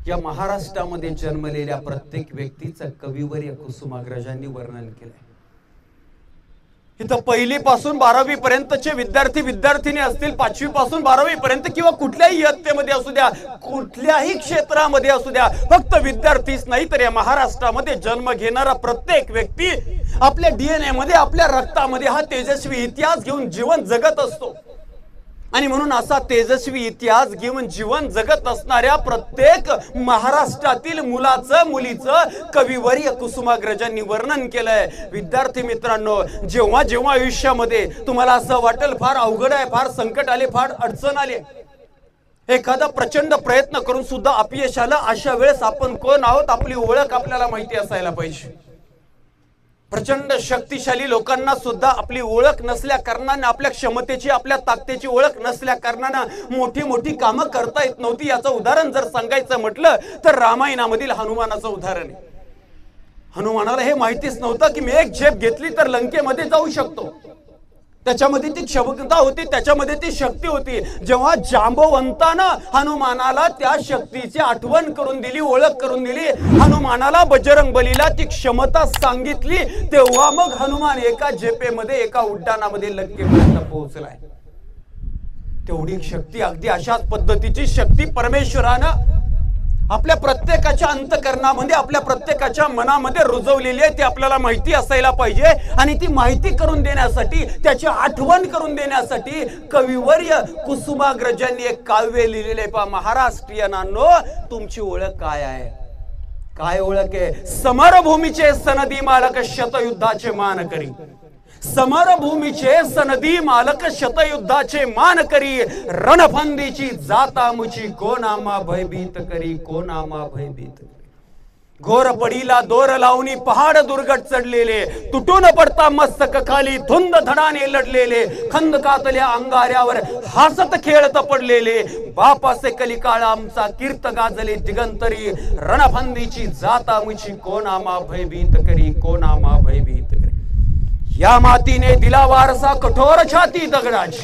या महाराष्ट्रामध्ये जन्मलेल्या प्रत्येक व्यक्तीचं कविवर्य कुसुमाग्रजांनी वर्णन केलंय. इथं 1ली पासून 12वी पर्यंतचे विद्यार्थी विद्यार्थिनी असतील, 5वी पासून 12वी पर्यंत किंवा कुठल्याही इयत्तेमध्ये असू द्या, कुठल्याही क्षेत्रामध्ये असू द्या, फक्त विद्यार्थीच नाही तर या महाराष्ट्रामध्ये जन्म घेणारा प्रत्येक व्यक्ती आपल्या डीएनए मध्ये, आपल्या रक्तामध्ये हा तेजस्वी इतिहास घेऊन जीवन जगत असतो. आणि म्हणून असा तेजस्वी इतिहास घेऊन जीवन जगत असणाऱ्या प्रत्येक महाराष्ट्रातील मुलाचं मुलीचं कविवर्य कुसुमाग्रजांनी वर्णन केलंय. विद्यार्थी मित्रांनो, जेव्हा जेव्हा आयुष्यामध्ये तुम्हाला असं वाटेल फार अवघड आहे, फार संकट आले, फार अडचण आले, एखादा प्रचंड प्रयत्न करून सुद्धा अपयश आलं, अशा वेळेस आपण कोण आहोत, आपली ओळख आपल्याला माहिती असायला पाहिजे. प्रचंड शक्तिशाली लोकांना सुद्धा आपली ओळख नसल्या कारणाने, आपल्या क्षमतेची, आपल्या ताकदीची ओळख नसल्या कारणाने मोठी मोठी कामं करता येत नव्हती. याचं उदाहरण जर सांगायचं म्हटलं तर रामायणामधील हनुमानाचं उदाहरण आहे. हनुमानाला हे माहितीच नव्हतं की मी एक झेप घेतली तर लंकेमध्ये जाऊ शकतो. त्याच्यामध्ये ती क्षमता होती, त्याच्यामध्ये ती शक्ती होती. जेव्हा जांबवंतानं हनुमानाला त्या शक्तीची आठवण करून दिली, ओळख करून दिली, हनुमानाला बजरंगबलीला ती क्षमता सांगितली, तेव्हा मग हनुमान एका झेपेमध्ये, एका उड्डाणामध्ये लंकेपर्यंत पोहोचलाय. तेवढी शक्ती, अगदी अशाच पद्धतीची शक्ती परमेश्वरानं आपल्या प्रत्येकाच्या अंतःकरणामध्ये, आपल्या प्रत्येकाच्या मनामध्ये रुजवलेली आहे. ती आपल्याला माहिती असायला पाहिजे. आणि ती माहिती करून देण्यासाठी, त्याची आठवण करून देण्यासाठी कविवर्य कुसुमाग्रजांनी एक काव्य लिहिलेले आहे. पहा महाराष्ट्रीयनांनो, तुमची ओळख काय आहे? काय ओळख आहे? समरभूमीचे सनदी मालक शतयुद्धाचे मान करी, समरभूमीचे सनदी मालक शतयुद्धाचे मान करी, रणफंदीची जाता मुची कोणामा भयभीत करी, कोणामा भयभीत करी. घोर पडीला दोर लावणी पहाड दुर्गट चढलेले, तुटून पडता मस्तक खाली धुंद धडाने लढलेले, खंदकातल्या अंगाऱ्यावर हसत खेळत पडलेले, बापासे कलिकाळ आमचा कीर्त गाजले दिगंतरी, रणफंदीची जाता मुची कोणामा भयभीत करी, कोणामा भयभीत करी. या मातीने दिला वारसा कठोर छाती दगडाची,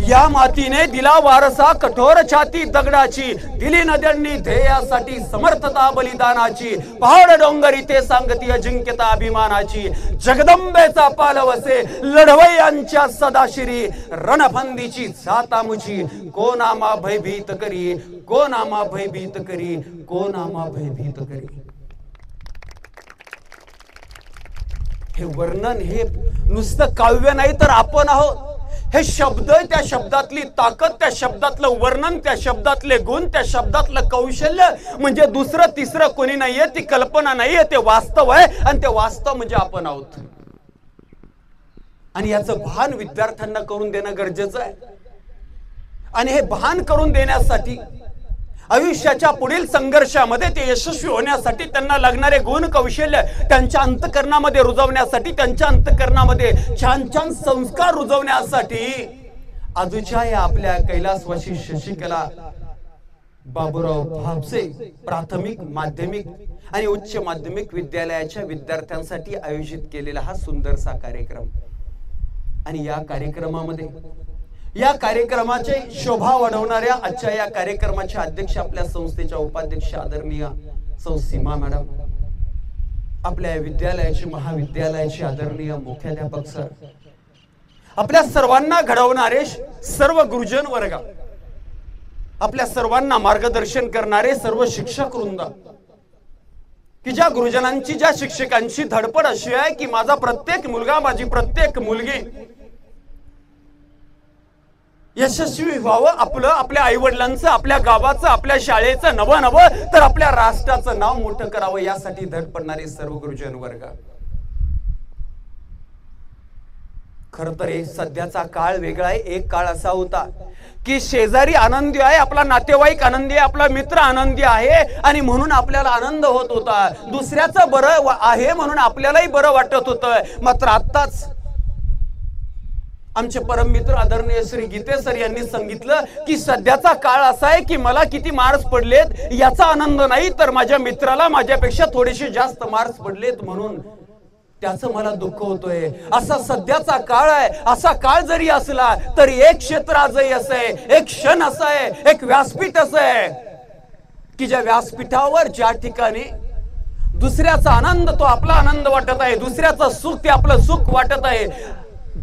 या मातीने दिला वारसा कठोर छाती दगडाची, दिली नद्यांनी ध्येयासाठी समर्थता बलिदानाची, पहाड डोंगरी ते सांगती अजिंक्यता अभिमानाची, जगदंबेचा पालवसे लढवयांच्या सदाशिरी, रणफंदीची जाता मुची कोणामा भयभीत करी, कोणामा भयभीत करी, कोणामा भयभीत करी. हे वर्णन, हे नुसतं काव्य नाही तर आपण आहोत. हे शब्द, त्या शब्दातली ताकद, त्या शब्दातलं वर्णन, त्या शब्दातले गुण, त्या शब्दातलं कौशल्य म्हणजे दुसरं तिसरं कोणी नाहीये. ती कल्पना नाहीये, ते वास्तव आहे. आणि ते वास्तव म्हणजे आपण आहोत. आणि याचं भान विद्यार्थ्यांना करून देणं गरजेचं आहे. आणि हे भान करून देण्यासाठी, आयुष्याच्या पुढील संघर्षामध्ये ते यशस्वी होण्यासाठी त्यांना लागणारे गुण कौशल्य त्यांच्या अंतःकरणामध्ये रुजवण्यासाठी, त्यांच्या अंतःकरणामध्ये छान छान संस्कार रुजवण्यासाठी आजूच्या या आपल्या कैलासवासी शशिकला बाबूराव भापसे प्राथमिक, माध्यमिक आणि उच्च माध्यमिक विद्यालयाच्या विद्यार्थ्यांसाठी आयोजित केलेला हा सुंदरसा कार्यक्रम. आणि या कार्यक्रमामध्ये, या कार्यक्रमाचे शोभा वाढवणाऱ्या आजच्या या कार्यक्रमाचे अध्यक्ष, आपल्या संस्थेच्या उपाध्यक्ष आदरणीय सौ सीमा मॅडम, आपल्या विद्यालयाचे, महाविद्यालयाचे आदरणीय मुख्याध्यापक सर, आपल्या सर्वांना घडवणारे सर्व गुरुजन वर्ग, आपल्या सर्वांना मार्गदर्शन करणारे सर्व शिक्षक वृंद, की ज्या गुरुजनांची, ज्या शिक्षकांची धडपड अशी आहे की माझा प्रत्येक मुलगा, माझी प्रत्येक मुलगी यशस्वी व्हावं, आपलं, आपल्या आई वडिलांचं, आपल्या गावाचं, आपल्या शाळेचं नवं नवं, तर आपल्या राष्ट्राचं नाव मोठं करावं, यासाठी धडपडणारे सर्व गुरुजन वर्ग. खर तर सध्याचा काळ वेगळा आहे. एक काळ असा होता की शेजारी आनंदी आहे, आपला नातेवाईक आनंदी आहे, आपला मित्र आनंदी आहे आणि म्हणून आपल्याला आनंद होत होता. दुसऱ्याचं बरं आहे म्हणून आपल्यालाही बरं वाटत होतं. मात्र आत्ताच आमचे परम मित्र आदरणीय श्री गीते सर यांनी सांगितलं की सध्याचा काळ असा आहे की मला किती मार्क्स पडलेत याचा आनंद नाही, तर माझ्या मित्राला माझ्यापेक्षा थोडेसे जास्त मार्क्स पडलेत म्हणून त्याचं मला दुःख होतोय. असा सध्याचा काळ आहे. असा काळ जरी असला तरी एक क्षेत्र आजही असं आहे, एक क्षण असं आहे, एक व्यासपीठ असं आहे की ज्या व्यासपीठावर ज्या ठिकाणी दुसऱ्याचा आनंद तो आपला आनंद वाटत आहे, दुसऱ्याचं सुख ते आपलं सुख वाटत आहे,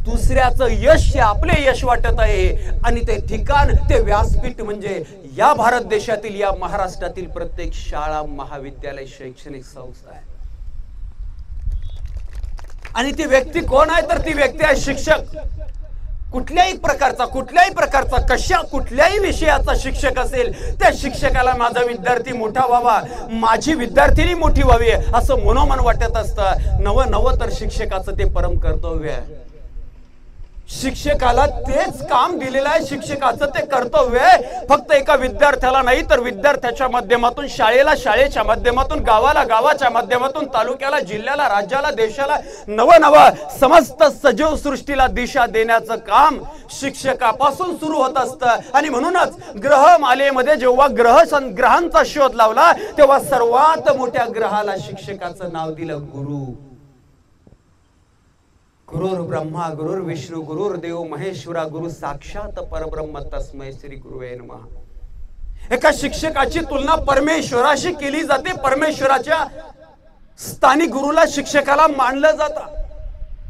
दुसऱ्याचं यश हे आपले यश वाटत आहे, आणि ते ठिकाण ते व्यासपीठ म्हणजे या भारत देशातील, या महाराष्ट्रातील प्रत्येक शाळा, महाविद्यालय, शैक्षणिक संस्था आहे. आणि ती व्यक्ती कोण आहे? तर ती व्यक्ती आहे शिक्षक. कुठल्याही प्रकारचा कुठल्याही विषयाचा शिक्षक असेल, त्या शिक्षकाला माझा विद्यार्थी मोठा व्हावा, माझी विद्यार्थिनी मोठी व्हावी असं मनोमन वाटत असतं. नवं तर शिक्षकाचं ते परम कर्तव्य आहे. शिक्षकाला तेच काम दिलेलं आहे, शिक्षकाचं ते कर्तव्य आहे. फक्त एका विद्यार्थ्याला नाही, तर विद्यार्थ्याच्या माध्यमातून शाळेला, शाळेच्या माध्यमातून गावाला, गावाच्या माध्यमातून तालुक्याला, जिल्ह्याला, राज्याला, देशाला, नवं समस्त सजीव सृष्टीला दिशा देण्याचं काम शिक्षकापासून सुरू होत असतं. आणि म्हणूनच ग्रहमालेमध्ये जेव्हा ग्रहांचा शोध लावला, तेव्हा सर्वात मोठ्या ग्रहाला शिक्षकाचं नाव दिलं गुरु. गुरुर ब्रह्मा गुरुर विष्णू गुरुर देव महेश्वरा गुरु साक्षात परब्रह्म तस्मै श्री गुरुवे नमः. एका शिक्षकाची तुलना परमेश्वराशी केली जाते. परमेश्वराच्या स्थानी गुरुला, शिक्षकाला मानलं जातं.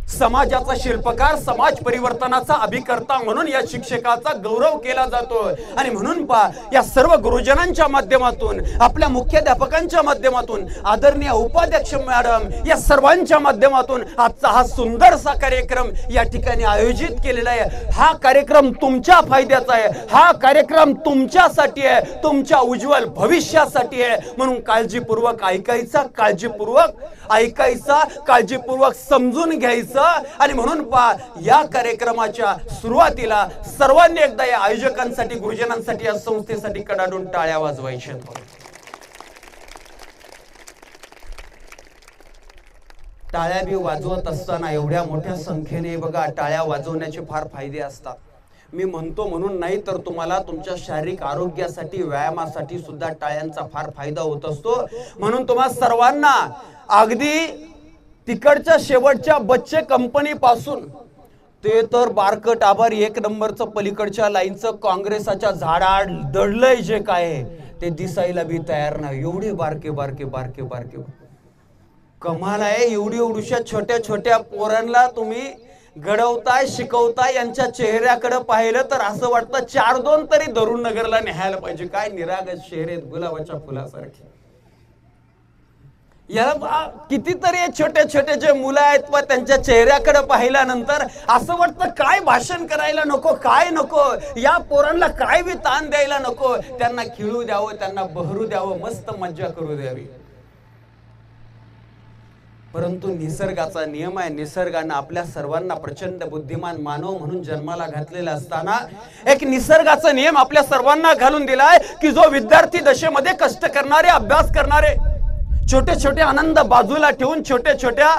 समाजाचा शिल्पकार, समाज परिवर्तनाचा अभिकर्ता म्हणून या शिक्षकाचा गौरव केला जातो. आणि म्हणून या सर्व गुरुजनांच्या माध्यमातून, आपल्या मुख्याध्यापकांच्या माध्यमातून, आदरणीय उपाध्यक्ष मॅडम या सर्वांच्या माध्यमातून आजचा हा सुंदरसा कार्यक्रम या ठिकाणी आयोजित केलेला आहे. हा कार्यक्रम तुमच्या फायद्याचा आहे, हा कार्यक्रम तुमच्यासाठी आहे, तुमच्या उज्ज्वल भविष्यासाठी आहे. म्हणून काळजीपूर्वक ऐकायचा, काळजीपूर्वक समजून घ्यायचं. आणि म्हणून या कार्यक्रमाच्या सुरुवातीला सर्वांनी एकदा या आयोजकांसाठी, गुरुजनांसाठी, या संस्थेसाठी कडाडून टाळ्या वाजवायच्या. टाळ्या बी वाजवत असताना एवढ्या मोठ्या संख्येने बघा, टाळ्या वाजवण्याचे फार फायदे असतात. मी म्हणतो म्हणून नाही, तर तुम्हाला तुमच्या शारीरिक आरोग्यासाठी, व्यायामासाठी सुद्धा टाळ्यांचा फार फायदा होत असतो. म्हणून तुम्हा सर्वांना अगदी तिकडच्या शेवटच्या बच्चे कंपनी पासून ते तर बारकट आभार 1 नंबरचं पलीकडच्या लाईनचं काँग्रेसाच्या झाडाआड दडलंय जे काय ते दिसायला बी तयार नाही. एवढे बारके कमाल आहे. एवढ्या छोट्या पोरांना तुम्ही घडवताय, शिकवताय. यांच्या चेहऱ्याकडे पाहिलं तर असं वाटतं 4-2 तरी धरून नगरला न्यायला पाहिजे. काय निरागस चेहरे, गुलाबाच्या फुलासारखे. याला कितीतरी छोटे जे मुलं आहेत, पण त्यांच्या चेहऱ्याकडे पाहिल्यानंतर असं वाटतं काय भाषण करायला नको, काय नको, या पोरांना काय बी ताण द्यायला नको, त्यांना खेळू द्यावं, त्यांना बहरू द्यावं, मस्त मज्जा करू द्यावी. परंतु निसर्गाचा नियम आहे. निसर्गानं आपल्या सर्वांना प्रचंड बुद्धिमान मानव म्हणून जन्माला घातलेला असताना एक निसर्गाचा नियम आपल्या सर्वांना घालून दिलाय की जो विद्यार्थी दशेमध्ये कष्ट करणारे, अभ्यास करणारे, छोटे आनंद बाजूला ठेवून, छोट्या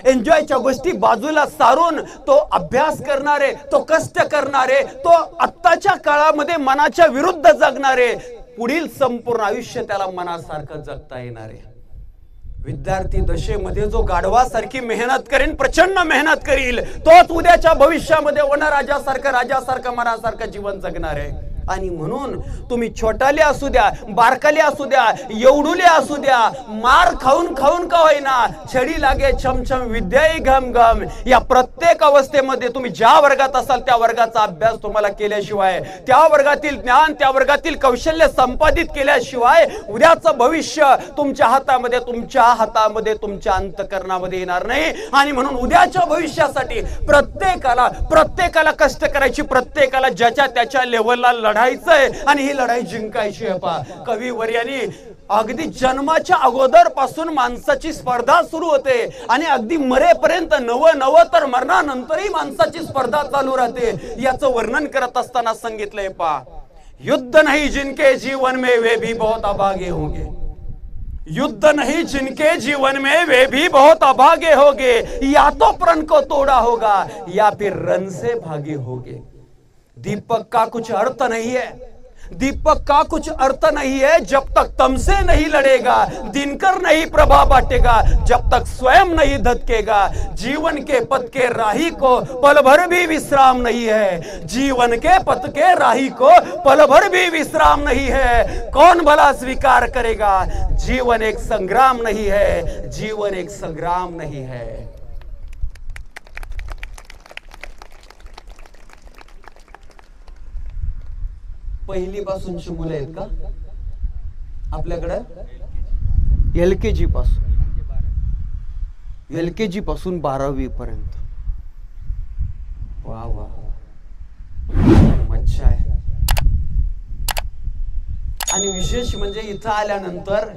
एन्जॉयच्या गोष्टी बाजूला सारून तो अभ्यास करणारे, तो कष्ट करणारे, तो आत्ताच्या काळामध्ये मनाच्या विरुद्ध जगणारे, पुढील संपूर्ण आयुष्य त्याला मनासारखं जगता येणारे विद्यार्थी दशेमध्ये जो गाढवासारखी मेहनत करेन, प्रचंड मेहनत करील, तोच उद्याच्या भविष्यामध्ये राजासारखं मनासारखं जीवन जगणार आहे. आणि म्हणून तुम्ही छोटाले असू द्या, बारकाले असू द्या, एवढुले असू द्या, मार खाऊन का होईना, छडी लागे छमछम विद्याही घम घम, या प्रत्येक अवस्थेमध्ये तुम्ही ज्या वर्गात असाल त्या वर्गाचा अभ्यास तुम्हाला केल्याशिवाय, त्या वर्गातील ज्ञान, त्या वर्गातील कौशल्य संपादित केल्याशिवाय उद्याचं भविष्य तुमच्या हातामध्ये, तुमच्या अंतःकरणामध्ये येणार नाही. आणि म्हणून उद्याच्या भविष्यासाठी प्रत्येकाला कष्ट करायची, प्रत्येकाला ज्याच्या त्याच्या लेवलला लढायचंय आणि ही लढाई जिंकायची आहे. पहा, कविवर्यांनी अगदी जन्माच्या अगोदर पासून माणसाची स्पर्धा सुरू होते आणि अगदी मरेपर्यंत नव तर मरणानंतरही माणसाची स्पर्धा चालू राहते. याचं वर्णन करत असताना सांगितलंय, पहा, युद्ध नहीं जिनके जीवन में वे भी बहुत अभागे होंगे. युद्ध नहीं जिनके जीवन में वे भी बहुत अभागे होंगे. या तो प्रण को तोड़ा होगा या फिर रन से भागे होंगे. दीपक का कुछ अर्थ नहीं है, दीपक का कुछ अर्थ नहीं है जब तक तुमसे नहीं लड़ेगा, दिनकर नहीं प्रभा बांटेगा जब तक स्वयं नहीं धधकेगा। जीवन के पथ के राही को पल भर भी विश्राम नहीं है, जीवन के पथ के राही को पल भर भी विश्राम नहीं है। कौन भला स्वीकार करेगा, जीवन एक संग्राम नहीं है, जीवन एक संग्राम नहीं है। पहिली पासूनची मुलं आहेत का आपल्याकडे? LKG पासून, LKG पासून 12वी पर्यंत। वा वा, मज्जा आहे। आणि विशेष म्हणजे इथं आल्यानंतर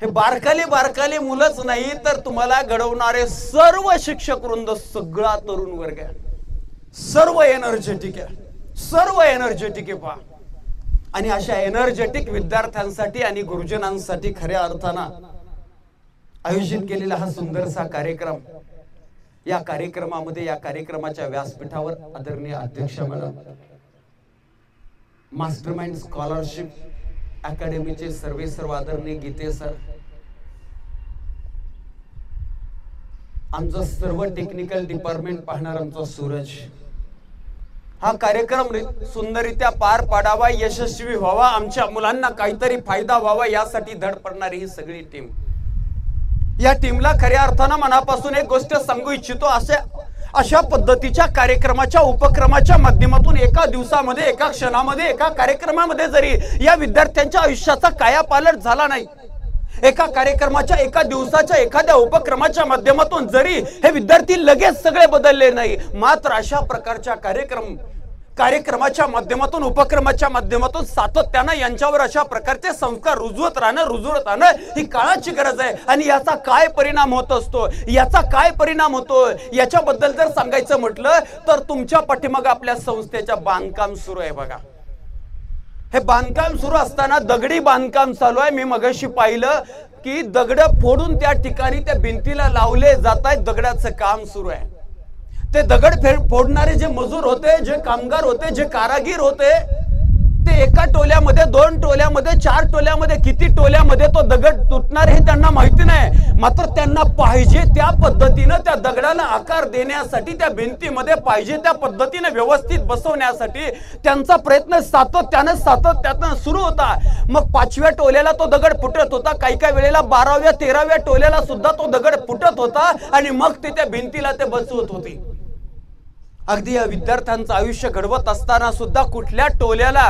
हे बारकाले मुलंच नाही तर तुम्हाला घडवणारे सर्व शिक्षक वृंद, सगळा तरुण वर्ग आहे, सर्व एनर्जेटिक आहे, सर्व एनर्जेटिक आहे पहा। आणि अशा एनर्जेटिक विद्यार्थ्यांसाठी आणि गुरुजनांसाठी खऱ्या अर्थानं आयोजित केलेला हा सुंदरसा कार्यक्रम, या कार्यक्रमामध्ये, या कार्यक्रमाच्या व्यासपीठावर आदरणीय अध्यक्ष मॅडम, मास्टरमाइंड स्कॉलरशिप अकॅडमीचे सर्व आदरणीय गीते सर, आमचं सर्व टेक्निकल डिपार्टमेंट पाहणार आमचा सूरज, हा कार्यक्रम सुंदररित्या पार पाडावा, यशस्वी व्हावा, आमच्या मुलांना काहीतरी फायदा व्हावा यासाठी धड पडणारी ही सगळी टीम। या टीमला खऱ्या अर्थानं मनापासून एक गोष्ट सांगू इच्छितो, अशा पद्धतीच्या कार्यक्रमाच्या, उपक्रमाच्या माध्यमातून एका दिवसामध्ये, एका क्षणामध्ये, एका कार्यक्रमामध्ये जरी या विद्यार्थ्यांच्या आयुष्याचा कायापालट झाला नाही, एका कार्यक्रमाच्या, एका दिवसाच्या, एखाद्या उपक्रमाच्या माध्यमातून जरी हे विद्यार्थी लगेच सगळे बदलले नाही, मात्र अशा प्रकारच्या कार्यक्रमाच्या माध्यमातून, उपक्रमाच्या माध्यमातून सातत्यानं यांच्यावर अशा प्रकारचे संस्कार रुजवत राहणं ही काळाची गरज आहे। आणि याचा काय परिणाम होत असतो, याचा काय परिणाम होतो याच्याबद्दल जर सांगायचं म्हटलं तर तुमच्या पाठीमागे आपल्या संस्थेच्या बांधकाम सुरू आहे बघा। हे बांधकाम सुरू असताना दगडी बांधकाम चालू आहे। मी मगाशी पाहिलं की दगड फोडून त्या ठिकाणी त्या भिंतीला लावले जात आहेत, दगडाचं काम सुरू आहे। ते दगड फोडणारे जे मजूर होते, जे कामगार होते, जे कारागीर होते, ते एका टोल्यामध्ये, 2 टोल्यामध्ये, 4 टोल्यामध्ये, किती टोल्यामध्ये तो दगड तुटणार हे त्यांना माहिती नाही, मात्र त्यांना पाहिजे त्या पद्धतीने त्या दगडाला आकार देण्यासाठी, त्या भिंतीमध्ये पाहिजे त्या पद्धतीने व्यवस्थित बसवण्यासाठी त्यांचा प्रयत्न सातत्यानं सुरू होता। मग 5व्या टोल्याला तो दगड फुटत होता, काही वेळेला 12व्या 13व्या टोल्याला सुद्धा तो दगड फुटत होता आणि मग ते त्या भिंतीला ते बसवत होते। अगदी या विद्यार्थ्यांचं आयुष्य घडवत असताना सुद्धा कुठल्या टोल्याला,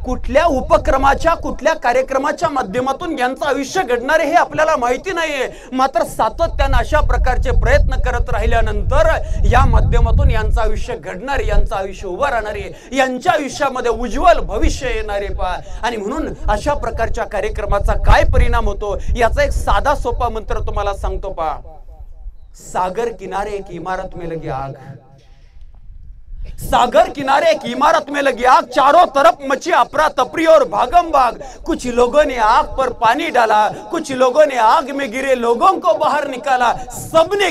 कुठल्या उपक्रमाच्या, कुठल्या कार्यक्रमाच्या माध्यमातून यांचं आयुष्य घडणार हे आपल्याला माहिती नाहीये, मात्र सातत्यानं अशा प्रकारचे प्रयत्न करत राहिल्यानंतर या माध्यमातून यांचं आयुष्य घडणार, यांचं आयुष्य उभं राहणार, यांच्या आयुष्यामध्ये उज्ज्वल भविष्य येणारे पहा। आणि म्हणून अशा प्रकारच्या कार्यक्रमाचा काय परिणाम होतो याचा एक साधा सोपा मंत्र तुम्हाला सांगतो पहा। सागर किनारे एक इमारत में लगी आग, सागर किनारे एक इमारत में लगी आग, चारों तरफ मची अफरा तफरी और भागम भाग। कुछ लोगों ने आग पर पानी डाला, कुछ लोगों ने आग में गिरे लोगों को बाहर निकाला। सबने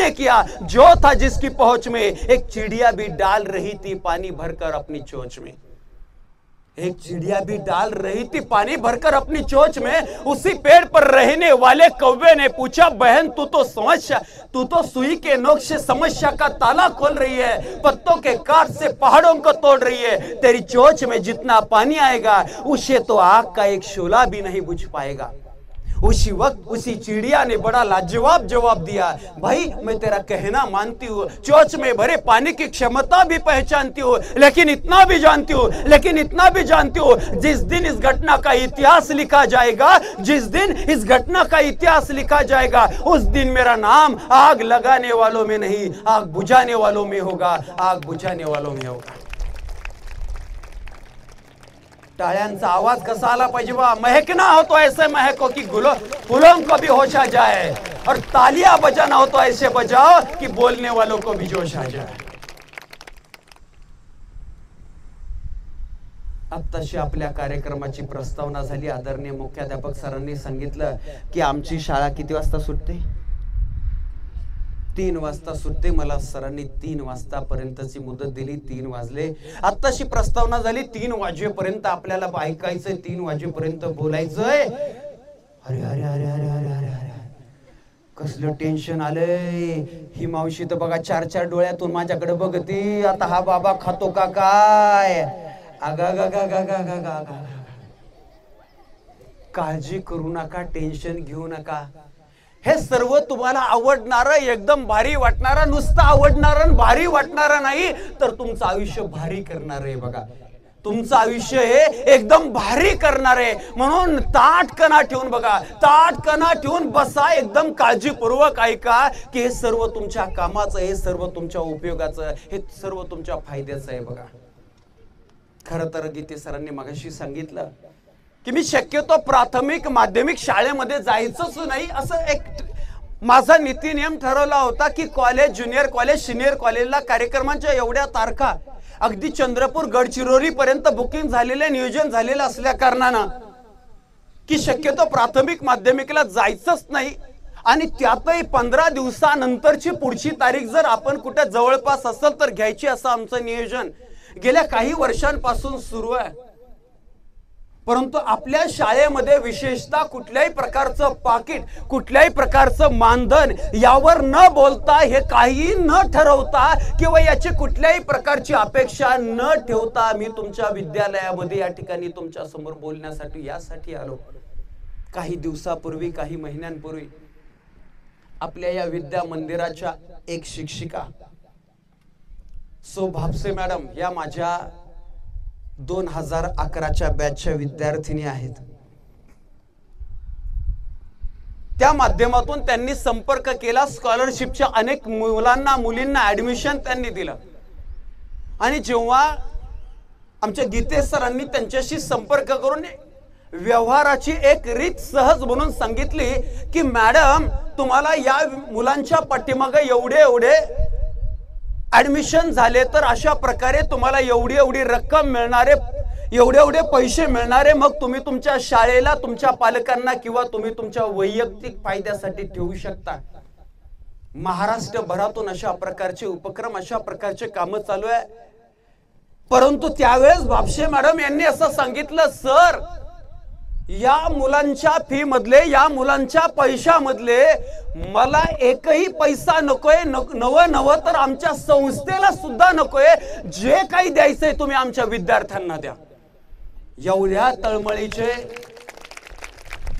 किया जो था जिसकी पहुंच में। एक चिड़िया भी डाल रही थी पानी भरकर अपनी चोंच में, एक चिड़िया भी डाल रही थी पानी भरकर अपनी चोंच में। उसी पेड़ पर रहने वाले कौवे ने पूछा, बहन तू तो सुई के नोक से समस्या का ताला खोल रही है, पत्तों के काट से पहाड़ों को तोड़ रही है। तेरी चोंच में जितना पानी आएगा उसे तो आग का एक शोला भी नहीं बुझ पाएगा। उसी वक्त उसी चिड़िया ने बड़ा लाजवाब जवाब दिया, भाई मैं तेरा कहना मानती हूँ, चोंच में भरे पानी की क्षमता भी पहचानती हूँ, लेकिन इतना भी जानती हूँ जिस दिन इस घटना का इतिहास लिखा जाएगा, जिस दिन इस घटना का इतिहास लिखा जाएगा, उस दिन मेरा नाम आग लगाने वालों में नहीं, आग बुझाने वालों में होगा, आग बुझाने वालों में होगा। टाळ्यांचा आवाज कसा आला पाहिजे बा, महकना हो तो ऐसे महको कि फूलों को भी होश आ जाए, और तालियां बजाना हो तो ऐसे बजाओ कि बोलने वालों को भी जोश आ जाए। अब तशी आपल्या कार्यक्रमाची प्रस्तावना झाली। आदरणीय मुख्याध्यापक सरांनी सांगितलं की आमची शाळा किती वाजता सुटते, 3 वाजता सुटते. मला सरांनी 3 वाजतापर्यंतची मुदत दिली. 3 वाजले. आत्ताशी प्रस्तावना झाली 3 वाजेपर्यंत आपल्याला ऐकायचंय, 3 वाजेपर्यंत बोलायचंय. अरे अरे अरे अरे अरे अरे अरे कसलं टेन्शन आलंय. ही मावशी तर बघा 4-4 डोळ्यातून माझ्याकडे बघती. आता हा बाबा खातो का काय. काळजी करू नका, टेन्शन घेऊ नका. हे सर्व तुम्हाला आवडणारं, एकदम भारी वाटणारं, नुसतं आवडणारं भारी वाटणारं नाही तर तुमचं आयुष्य भारी करणार आहे. बघा तुमचं आयुष्य हे एकदम भारी करणार आहे. म्हणून ताटकना ठेवून बघा, ताटकना ठेवून बसा, एकदम काळजीपूर्वक ऐका की हे सर्व तुमच्या कामाचं, हे सर्व तुमच्या उपयोगाचं, हे सर्व तुमच्या फायद्याचं आहे. बघा खरं तर गीते सरांनी मगाशी सांगितलं की मी शक्यतो प्राथमिक माध्यमिक शाळेमध्ये जायचंच नाही, असं एक माझा नीती नियम ठरवला होता की कॉलेज, ज्युनियर कॉलेज, सिनियर कॉलेजला कार्यक्रमांच्या एवढ्या तारखा अगदी चंद्रपूर गडचिरोली पर्यंत बुकिंग झालेले, नियोजन झालेलं असल्या कारणानं की शक्यतो प्राथमिक माध्यमिकला जायचंच नाही. आणि त्यातही 15 दिवसानंतरची पुढची तारीख जर आपण कुठे जवळपास असेल तर घ्यायची, असं आमचं नियोजन गेल्या काही वर्षांपासून सुरू आहे. परंतु आपल्या शाळेमध्ये विशेषतः कुठल्याही प्रकारचं पाकिट, कुठल्याही प्रकारचं मानधन यावर न बोलता, हे काही न ठरवता किंवा याची कुठल्याही प्रकारची अपेक्षा न ठेवता मी तुमच्या विद्यालयामध्ये या ठिकाणी तुमच्या समोर बोलण्यासाठी यासाठी आलो. काही दिवसापूर्वी, काही महिन्यांपूर्वी आपल्या या विद्या मंदिराच्या एक शिक्षिका सो भापसे मॅडम या माझ्या 2011च्या बॅचच्या विद्यार्थिनी आहेत. त्या माध्यमातून त्यांनी संपर्क केला. स्कॉलरशिपच्या अनेक मुलांना, मुलींना ऍडमिशन त्यांनी दिलं. आणि जेव्हा आमच्या गीते सरांनी त्यांच्याशी संपर्क करून व्यवहाराची एक रीत सहज म्हणून सांगितली की मॅडम तुम्हाला या मुलांच्या पाठीमागे एवढे ऍडमिशन झाले तर अशा प्रकारे तुम्हाला एवढी रक्कम मिळणारे, एवढे पैसे मिळणारे, मग तुम्ही तुमच्या शाळेला, तुमच्या पालकांना किंवा तुम्ही तुमच्या वैयक्तिक फायद्यासाठी ठेवू शकता. महाराष्ट्रभरातून अशा प्रकारचे उपक्रम, अशा प्रकारचे कामं चालू आहे. परंतु त्यावेळेस भापसे मॅडम यांनी असं सांगितलं, सर या मुलांच्या फी मधले, या मुलांच्या पैशामधले मला एकही पैसा नकोय, नवं तर आमच्या संस्थेला सुद्धा नकोय. जे काही द्यायचंय तुम्ही आमच्या विद्यार्थ्यांना द्या. एवढ्या तळमळीचे,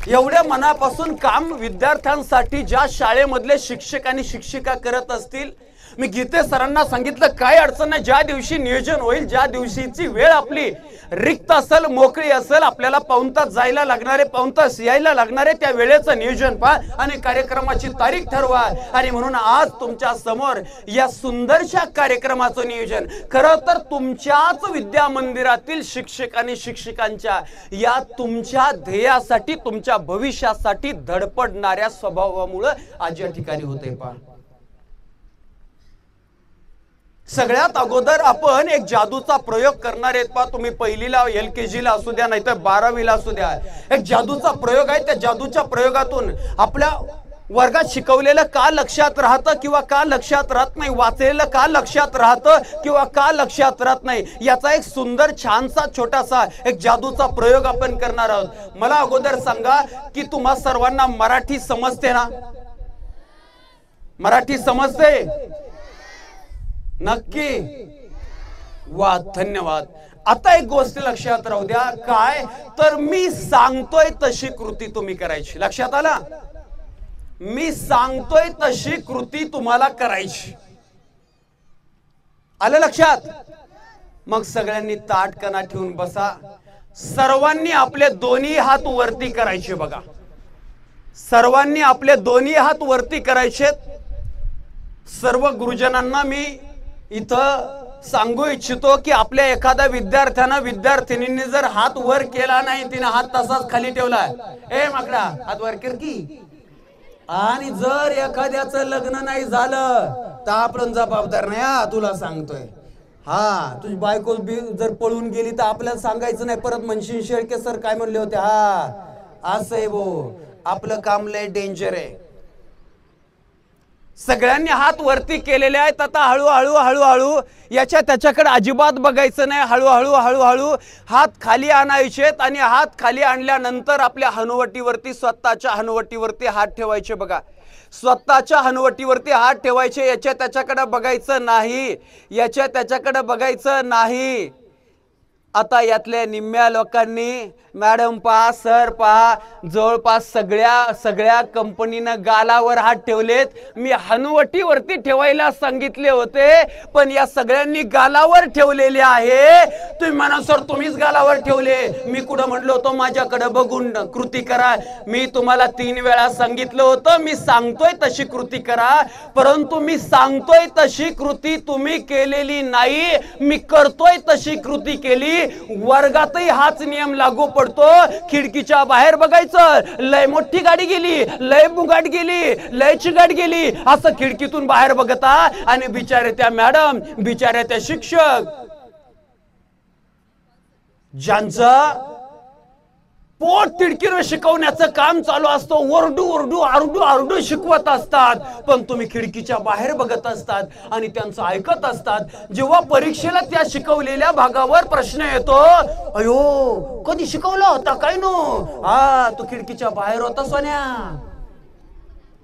एवढ्या मनापासून काम विद्यार्थ्यांसाठी ज्या शाळेमधले शिक्षक आणि शिक्षिका करत असतील, मी गीते सरांना सांगितलं काय अडचण नाही, ज्या दिवशी नियोजन होईल, ज्या दिवशीची वेळ आपली रिक्त असेल, मोकळी असेल, आपल्याला पाऊण तास जायला लागणारे, पाऊण तास यायला लागणारे, त्या वेळेचं नियोजन पहा आणि कार्यक्रमाची तारीख ठरवा. आणि म्हणून आज तुमच्या समोर या सुंदरशा कार्यक्रमाचं नियोजन खरं तर तुमच्याच विद्या मंदिरातील शिक्षक आणि शिक्षिकांच्या या तुमच्या ध्येयासाठी, तुमच्या भविष्यासाठी धडपडणाऱ्या स्वभावामुळे आज या ठिकाणी होते. पहा सगळ्यात अगोदर आपण एक जादूचा प्रयोग करणार आहेत. पहा तुम्ही पहिलीला, LKG ला असू द्या, नाहीतर 12वीला असू द्या, एक जादूचा प्रयोग आहे. त्या जादूच्या प्रयोगातून आपल्या वर्गात शिकवलेलं का लक्षात राहतं किंवा का लक्षात राहत नाही, वाचलेलं का लक्षात राहतं किंवा का लक्षात राहत नाही, याचा एक सुंदर छानसा छोटासा एक जादूचा प्रयोग आपण करणार आहोत. मला अगोदर सांगा की तुम्हा सर्वांना मराठी समजते ना? मराठी समजते नक्की? वा, धन्यवाद. आता एक गोष्ट लक्षात राहू द्या, काय तर मी सांगतोय तशी कृती तुम्ही करायची. लक्षात आला? मी सांगतोय तशी कृती तुम्हाला करायची. आलं लक्षात? मग सगळ्यांनी ताटकना ठेवून बसा. सर्वांनी आपले दोन्ही हात वरती करायचे. बघा सर्वांनी आपले दोन्ही हात वरती करायचे. सर्व गुरुजनांना मी इथं सांगू इच्छितो की आपल्या एखाद्या विद्यार्थ्यानं, विद्यार्थिनींनी जर हात वर केला नाही, तिने हात तसाच खाली ठेवला, ए माकडा हात वर कर की. आणि जर एखाद्याचं लग्न नाही झालं तर आपण जबाबदार नाही. हा तुला सांगतोय, हा तुझी बायको जर पळून गेली तर आपल्याला सांगायचं नाही, परत म्हणशील शेळके सर काय म्हणले होते. हा असं आहे भो, आपलं काम लय डेंजर आहे. सगळ्यांनी हात वरती केलेले आहेत. आता हळूहळू हळूहळू याच्या त्याच्याकडे अजिबात बघायचं नाही. हळूहळू हळूहळू हात खाली आणायचेत आणि हात खाली आणल्यानंतर आपल्या हनुवटीवरती, स्वतःच्या हनुवटीवरती हात ठेवायचे. बघा, स्वतःच्या हनुवटीवरती हात ठेवायचे. याच्या त्याच्याकडे बघायचं नाही, याच्या त्याच्याकडे बघायचं नाही. आता यातल्या निम्म्या लोकांनी मॅडम पहा, सर पहा, जवळपास सगळ्या कंपनीनं गालावर हात ठेवलेत. मी हनुवटीवरती ठेवायला सांगितले होते, पण या सगळ्यांनी गालावर ठेवलेले आहे. तुम्ही म्हणा सर तुम्हीच गालावर ठेवले. मी कुठं म्हटलं होतं माझ्याकडे बघून कृती करा? मी तुम्हाला 3 वेळा सांगितलं होतं, मी सांगतोय तशी कृती करा, परंतु मी सांगतोय तशी कृती तुम्ही केलेली नाही. मी करतोय तशी कृती केली. वर्गातही हाच नियम लागू पडतो. खिडकीच्या बाहेर बघायचं, लय मोठी गाडी गेली, लय बुगाट गेली, लय चिगाट गेली, असं खिडकीतून बाहेर बघता. आणि बिचारे त्या मॅडम, बिचारे त्या शिक्षक, ज्यांचं पोट तिडकीनं शिकवण्याचं काम चालू असतं, ओरडू ओरडू आरडू आरडू शिकवत असतात, पण तुम्ही खिडकीच्या बाहेर बघत असतात आणि त्यांचं ऐकत असतात. जेव्हा परीक्षेला त्या शिकवलेल्या भागावर प्रश्न येतो, अयो कधी शिकवला होता काय नो? हा, तू खिडकीच्या बाहेर होता सोन्या.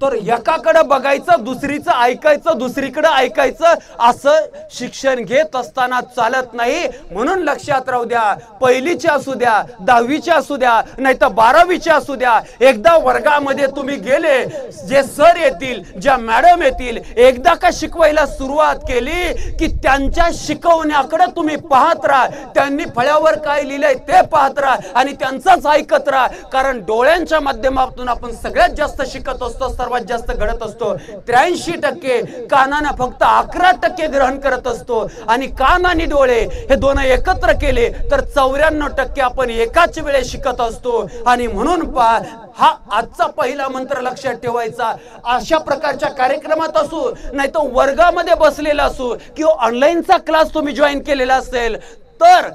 तर एकाकडे बघायचं, दुसरीचं ऐकायचं, दुसरीकडे ऐकायचं, असं शिक्षण घेत असताना चालत नाही. म्हणून लक्षात राहू द्या, पहिलीच्या असू द्या, 10वीच्या असू द्या, नाही तर 12वीच्या असू द्या, एकदा वर्गामध्ये तुम्ही गेले, जे सर येतील, ज्या मॅडम येतील, एकदा का शिकवायला सुरुवात केली की त्यांच्या शिकवण्याकडे तुम्ही पाहत राहा. त्यांनी फळ्यावर काय लिहिलंय ते पाहत राहा आणि त्यांचंच ऐकत राहा. कारण डोळ्यांच्या माध्यमातून आपण सगळ्यात जास्त शिकत असतो, सर्वात जास्त घडत असतो. 83% कानानं फक्त 11% ग्रहण करत असतो. आणि कान आणि डोळे हे दोन एकत्र केले तर 94% आपण एकाच वेळे शिकत असतो. आणि म्हणून हा आजचा पहिला मंत्र लक्षात ठेवायचा. अशा प्रकारच्या कार्यक्रमात असू, नाही तर वर्गामध्ये बसलेला असू किंवा ऑनलाईनचा क्लास तुम्ही जॉईन केलेला असेल, तर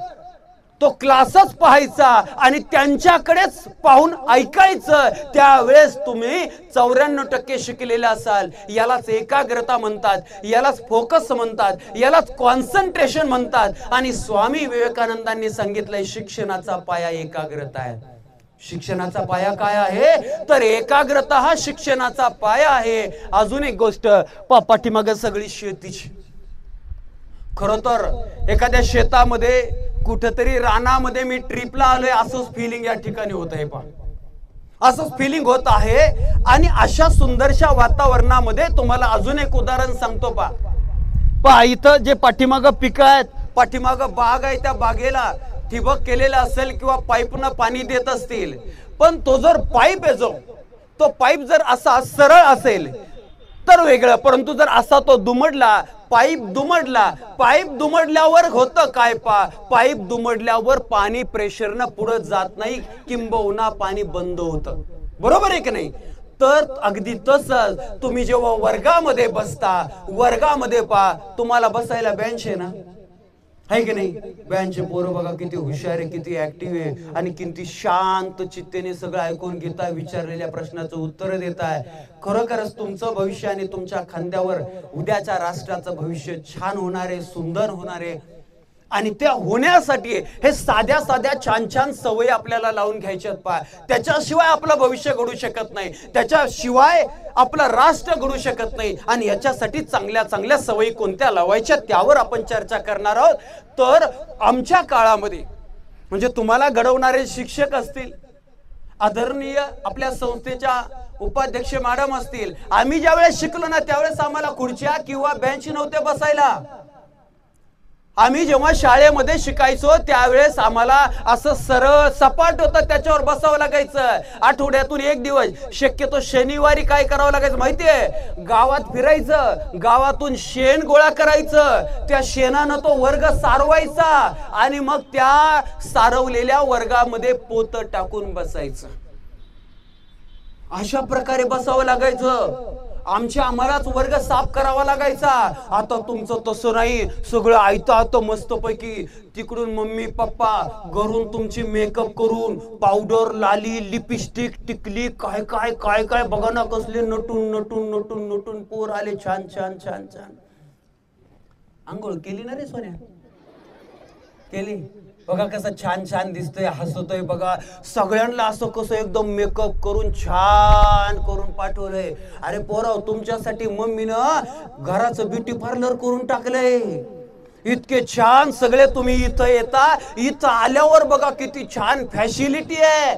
तो क्लासच पाहायचा आणि त्यांच्याकडेच पाहून ऐकायचं. त्यावेळेस तुम्ही 94% शिकलेले असाल. यालाच एकाग्रता म्हणतात, यालाच फोकस म्हणतात, यालाच कॉन्सन्ट्रेशन म्हणतात. आणि स्वामी विवेकानंदांनी सांगितलंय, शिक्षणाचा पाया एकाग्रता आहे. शिक्षणाचा पाया काय आहे? तर एकाग्रता हा शिक्षणाचा पाया आहे. अजून एक गोष्ट, पाठीमागे सगळी शेतीची. खरं तर एखाद्या शेतामध्ये, कुठेतरी रानामध्ये मी ट्रिपला आलोय असंच फिलिंग या ठिकाणी होत आहे. असंच फिलिंग होत आहे. आणि अशा सुंदरशा वातावरणामध्ये तुम्हाला अजून एक उदाहरण सांगतो. पहा इथं जे पाठीमागं पिकं आहेत, पाठीमागं बाग आहे, त्या बागेला ठिबक केलेला असेल किंवा पाईपनं पाणी देत असतील, पण तो जर पाईप आहे, जो तो पाईप जर असा सरळ असेल तर वेगळं, परंतु जर असा तो दुमडला, पाईप दुमडल्यावर होतं काय? पाईप दुमडल्यावर पाणी प्रेशरनं पुढे जात नाही, किंबहुना पाणी बंद होतं. बरोबर आहे की नाही? तर अगदी तसंच तुम्ही जेव्हा वर्गामध्ये बसता, वर्गामध्ये तुम्हाला बसायला बेंच आहे ना, आहे की नाही? बेंचचे पोरं बघा किती हुशार आहे, किती ऍक्टिव्ह आहे आणि किती शांत चित्तेने सगळं ऐकून घेताय, विचारलेल्या प्रश्नाचं उत्तर देताय. खरोखरच तुमचं भविष्य आणि तुमच्या खांद्यावर उद्याच्या राष्ट्राचं भविष्य छान होणार आहे, सुंदर होणार आहे. आणि त्या होण्यासाठी हे साध्या साध्या छान छान सवयी आपल्याला लावून घ्यायच्यात. त्याच्याशिवाय आपलं भविष्य घडू शकत नाही, त्याच्याशिवाय आपलं राष्ट्र घडू शकत नाही. आणि याच्यासाठी चांगल्या चांगल्या सवयी कोणत्या लावायच्या त्यावर आपण चर्चा करणार आहोत. तर आमच्या काळामध्ये म्हणजे तुम्हाला घडवणारे शिक्षक असतील, आदरणीय आपल्या संस्थेच्या उपाध्यक्ष मॅडम असतील, आम्ही ज्यावेळेस शिकलो ना त्यावेळेस आम्हाला खुर्च्या किंवा बेंच नव्हते बसायला. आम्ही जेव्हा शाळेमध्ये शिकायचो त्यावेळेस आम्हाला असं सरळ सपाट होतं, त्याच्यावर बसावं लागायचं. आठवड्यातून 1 दिवस, शक्यतो शनिवारी काय करावं लागायचं माहितीये? गावात फिरायचं, गावातून शेण गोळा करायचं, त्या शेणानं तो वर्ग सारवायचा आणि मग त्या सारवलेल्या वर्गामध्ये पोतं टाकून बसायचं. अशा प्रकारे बसावं लागायचं. आम्हालाच वर्ग साफ करावा लागायचा. आता तुमचं तसं नाही, सगळं आयतं मस्तपैकी. तिकडून मम्मी पप्पा घरून तुमची मेकअप करून पावडर, लाली, लिपस्टिक, टिकली, काय काय काय काय बघा ना, कसले नटून नटून नटून नटून पोर आले. छान छान छान छान. आंघोळ केली ना रे सोन्या? केली. बघा कसं छान छान दिसतंय, हसतोय बघा. सगळ्यांना असं कसं एकदम मेकअप करून छान करून पाठवलंय. अरे पोराव, तुमच्यासाठी मम्मीनं घराचं ब्युटी पार्लर करून टाकलंय. इतके छान सगळे तुम्ही इथं येता. इथं आल्यावर बघा किती छान फॅसिलिटी आहे.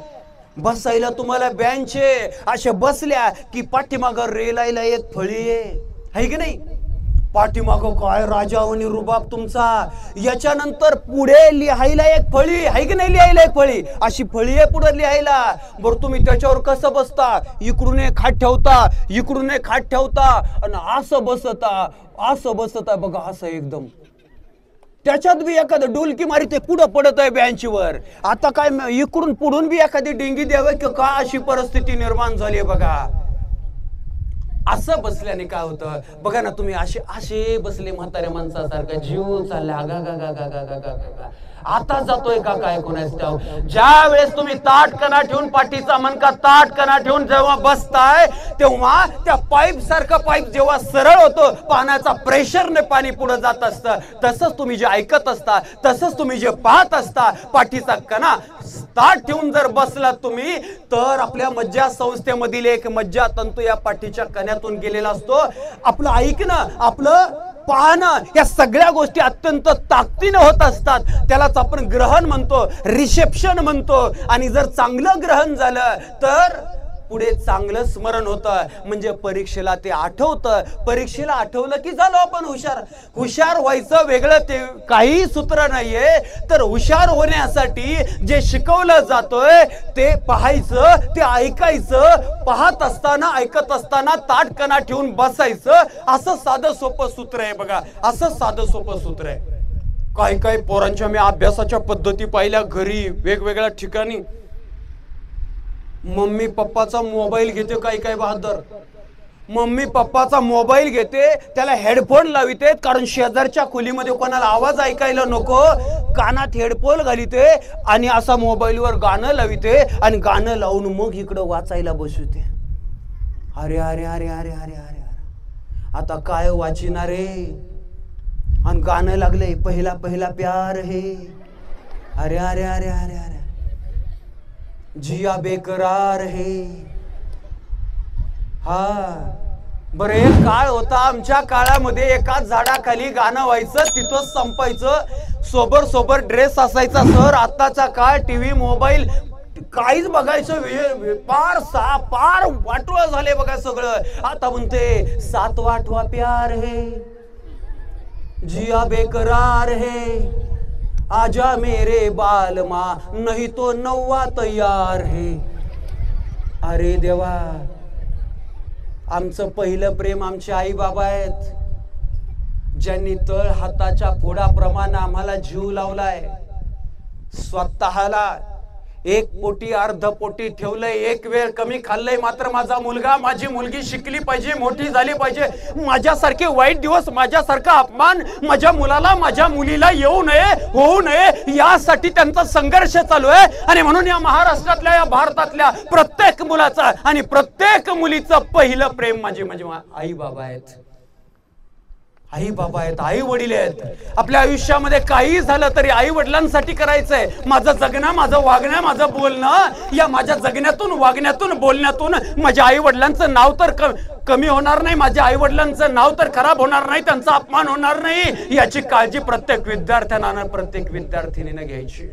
बसायला तुम्हाला बेंच आहे. अशा बसल्या की पाठीमागं रेलायला एक फळी आहे की नाही? पाठीमाग काय राजावणी रुबाब तुमचा. याच्यानंतर पुढे लिहायला एक फळी आहे की नाही? लिहायला एक फळी, अशी फळी आहे पुढे लिहायला. बरं तुम्ही त्याच्यावर कसं बसता? इकडून एक हात ठेवता, इकडून एक हात ठेवता आणि असं बसता बघा, असं एकदम. त्याच्यात बी एखादं डुलकी मारी ते पुढं पडत आहे बेंचवर. आता काय इकडून पुढून बी एखादी डिंगी द्यावी की का, अशी परिस्थिती निर्माण झाली बघा. असं बसल्याने काय होतं बघा ना, तुम्ही असे बसले म्हाताऱ्या माणसासारखा, जीव चालला गा गा गा गा गा गा गा. आता जातोय का काय कोणाच ठाऊक. ज्या वेळेस तुम्ही ताटकणा ठेवून, पाठीचा मनका ताटकणा ठेवून जेव्हा बसताय, तेव्हा त्या पाईप सारखा पाईप जेव्हा सरळ होतो, पाण्याचा प्रेशरने पाणी पुढे जात असतं. तसंच तुम्ही जे ऐकत असता, तसंच तुम्ही जे पाहत असता, पाठीचा कणा ताट ठेवून जर बसलात तुम्ही, तर आपल्या मज्जा संस्थेमधील एक मज्जा तंतू या पाठीच्या कण्यातून गेलेला असतो. आपलं ऐकणं, आपलं पाहणं, या सगळ्या गोष्टी अत्यंत ताकदीने होत असतात. त्यालाच आपण ग्रहण म्हणतो, रिसेप्शन म्हणतो. आणि जर चांगलं ग्रहण झालं तर पुढे चांगलं स्मरण होतं. म्हणजे परीक्षेला ते आठवतं. परीक्षेला आठवलं की झालं आपण हुशार. हुशार व्हायचं वेगळं, ते काही सूत्र नाहीये. तर हुशार होण्यासाठी जे शिकवलं जातोय ते पाहायचं, ते ऐकायचं. पाहत असताना, ऐकत असताना ताटकणा ठेवून बसायचं. असं साधं सोपं सूत्र आहे बघा. असं साधं सोपं सूत्र आहे. काही काही पोरांच्या मी अभ्यासाच्या पद्धती पाहिल्या घरी वेगवेगळ्या ठिकाणी. मम्मी पप्पाचा मोबाईल घेते, काही काही बहादर मम्मी पप्पाचा मोबाईल घेते, त्याला हेडफोन लाविते, कारण शेजारच्या खोलीमध्ये कोणाला आवाज ऐकायला नको. कानात हेडफोन घालिते आणि असा मोबाईलवर गाणं लाविते आणि गाणं लावून मग इकडं वाचायला बसते. अरे अरे अरे अरे अरे अरे, आता काय वाचिणार रे? आणि गाणं लागलंय, पहिला पहिला प्यार है. अरे अरे अरे अरे अरे, जिया बेकरार है. हा बरं, एक काळ होता, आमच्या काळामध्ये एकाच झाडाखाली गाणं व्हायचं, तिथंच संपायचं. सोबर ड्रेस असायचा सर. आत्ताचा काळ टीव्ही, मोबाईल, काहीच बघायचं पार वाटोळं झाले बघा सगळं. आता म्हणते 7वां 8वां प्यार है, जिया बेकरार है, आजा मेरे बालमा, नहीं तो 9वां तैयार है. अरे देवा, आमचं पहिलं प्रेम आमचे आई बाबा आहेत, ज्यांनी तळ हाताच्या फोडाप्रमाणे आम्हाला जीव लावलाय. स्वतःला एक पोटी अर्ध पोटी ठेवलंय, एक वेळ कमी खाल्लंय. मात्र माझा मुलगा, माझी मुलगी शिकली पाहिजे, मोठी झाली पाहिजे. माझ्यासारखे वाईट दिवस, माझ्यासारखा अपमान माझ्या मुलाला, माझ्या मुलीला येऊ नये, होऊ नये, यासाठी त्यांचा संघर्ष चालू आहे. आणि म्हणून या महाराष्ट्रातल्या, या भारतातल्या प्रत्येक मुलाचा आणि प्रत्येक मुलीचं पहिलं प्रेम माझे आई बाबा आहेत. आई बाबा आहेत, आई वडील आहेत. आपल्या आयुष्यामध्ये काही झालं तरी आई वडिलांसाठी करायचंय. माझं जगणं, माझं वागणं, माझं बोलणं, या माझ्या जगण्यातून, वागण्यातून, बोलण्यातून माझ्या आई वडिलांचं नाव तर कमी होणार नाही, माझ्या आई वडिलांचं नाव तर खराब होणार नाही, त्यांचा अपमान होणार नाही, याची काळजी प्रत्येक विद्यार्थ्यांना, प्रत्येक विद्यार्थिनीने घ्यायची.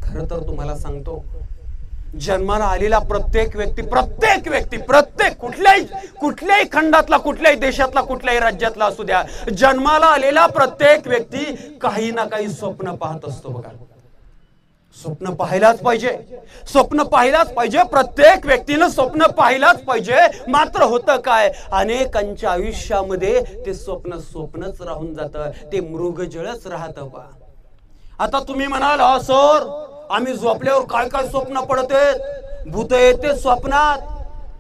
खरं तर तुम्हाला सांगतो, जन्माला आलेला प्रत्येक व्यक्ती कुठल्याही खंडातला, कुठल्याही देशातला, कुठल्याही राज्यातला असू द्या, जन्माला आलेला प्रत्येक व्यक्ती काही ना काही स्वप्न पाहत असतो बघा. स्वप्न पाहायलाच पाहिजे. प्रत्येक व्यक्तीनं स्वप्न पाहायलाच पाहिजे. मात्र होतं काय, अनेकांच्या आयुष्यामध्ये ते स्वप्नच राहून जातं, ते मृगजळच राहतं बा. आता तुम्ही म्हणाल, हा सर, आम्ही झोपल्यावर काय काय स्वप्न पडते, भूत येते स्वप्नात.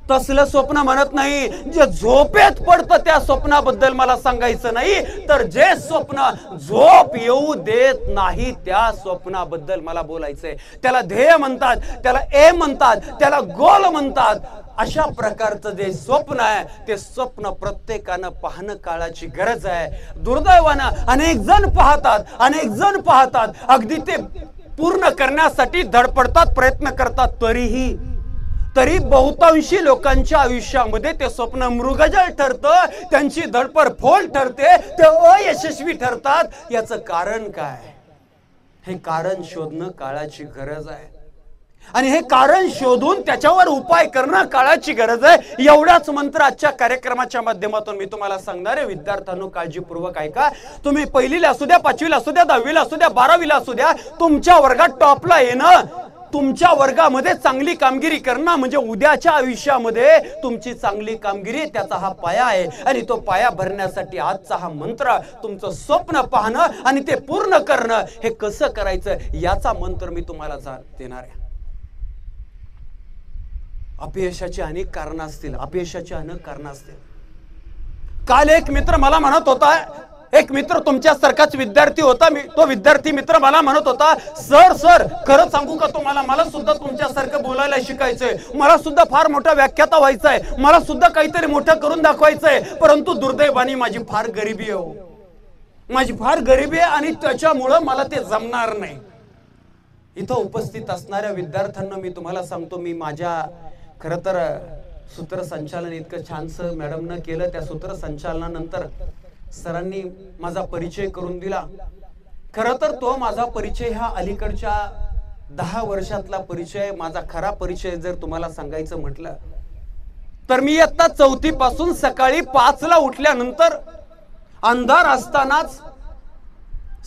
तसलं स्वप्न म्हणत नाही. जे झोपेत पडतं त्या स्वप्नाबद्दल मला सांगायचं नाही, तर जे स्वप्न झोप येऊ देत नाही त्या स्वप्नाबद्दल मला बोलायचंय. त्याला ध्येय म्हणतात, त्याला एम म्हणतात, त्याला गोल म्हणतात. अशा प्रकारचं जे स्वप्न आहे ते स्वप्न प्रत्येकानं पाहणं काळाची गरज आहे. दुर्दैवानं अनेक जण पाहतात, अगदी ते पूर्ण करण्यासाठी धडपडतात, प्रयत्न करतात, तरी बहुतांशी लोकांच्या आयुष्यामध्ये ते स्वप्न मृगजळ ठरतं, त्यांची धडपड फोल ठरते, ते अयशस्वी ठरतात. याचं कारण काय? हे कारण शोधणं काळाची गरज आहे आणि हे कारण शोधून त्याच्यावर उपाय करणं काळाची गरज आहे. एवढाच मंत्र आजच्या कार्यक्रमाच्या माध्यमातून मी तुम्हाला सांगणार आहे. विद्यार्थ्यांनो, काळजीपूर्वक ऐका. तुम्ही पहिलीला असू द्या, पाचवीला असू द्या, 10वीला असू द्या, 12वीला असू द्या, तुमच्या वर्गात टॉपला येणं, तुमच्या वर्गामध्ये चांगली कामगिरी करणं म्हणजे उद्याच्या आयुष्यामध्ये तुमची चांगली कामगिरी त्याचा हा पाया आहे. आणि तो पाया भरण्यासाठी आजचा हा मंत्र, तुमचं स्वप्न पाहणं आणि ते पूर्ण करणं, हे कसं करायचं याचा मंत्र मी तुम्हाला देणार आहे. अपयशाची अनेक कारणं असतील. काल एक मित्र मला म्हणत होता, एक मित्र तुमच्यासारखाच विद्यार्थी होता, तो विद्यार्थी मित्र मला म्हणत होता, सर खरं सांगू का तुम्हाला, मला सुद्धा तुमच्यासारखं बोलायला शिकायचंय, मला सुद्धा फार मोठा व्याख्याता व्हायचंय, मला सुद्धा काहीतरी मोठं करून दाखवायचंय, परंतु दुर्दैवाने माझी फार गरिबी आहे आणि त्याच्यामुळं मला ते जमणार नाही. इथं उपस्थित असणाऱ्या विद्यार्थ्यांना मी तुम्हाला सांगतो, मी माझ्या खरं तर सूत्रसंचालन इतकं छानसं मॅडमनं केलं. त्या सूत्रसंचालनानंतर सरांनी माझा परिचय करून दिला. खरं तर तो माझा परिचय हा अलीकडच्या 10 वर्षातला परिचय. माझा खरा परिचय जर तुम्हाला सांगायचं म्हटलं तर मी इयत्ता 4थी पासून सकाळी 5ला उठल्यानंतर अंधार असतानाच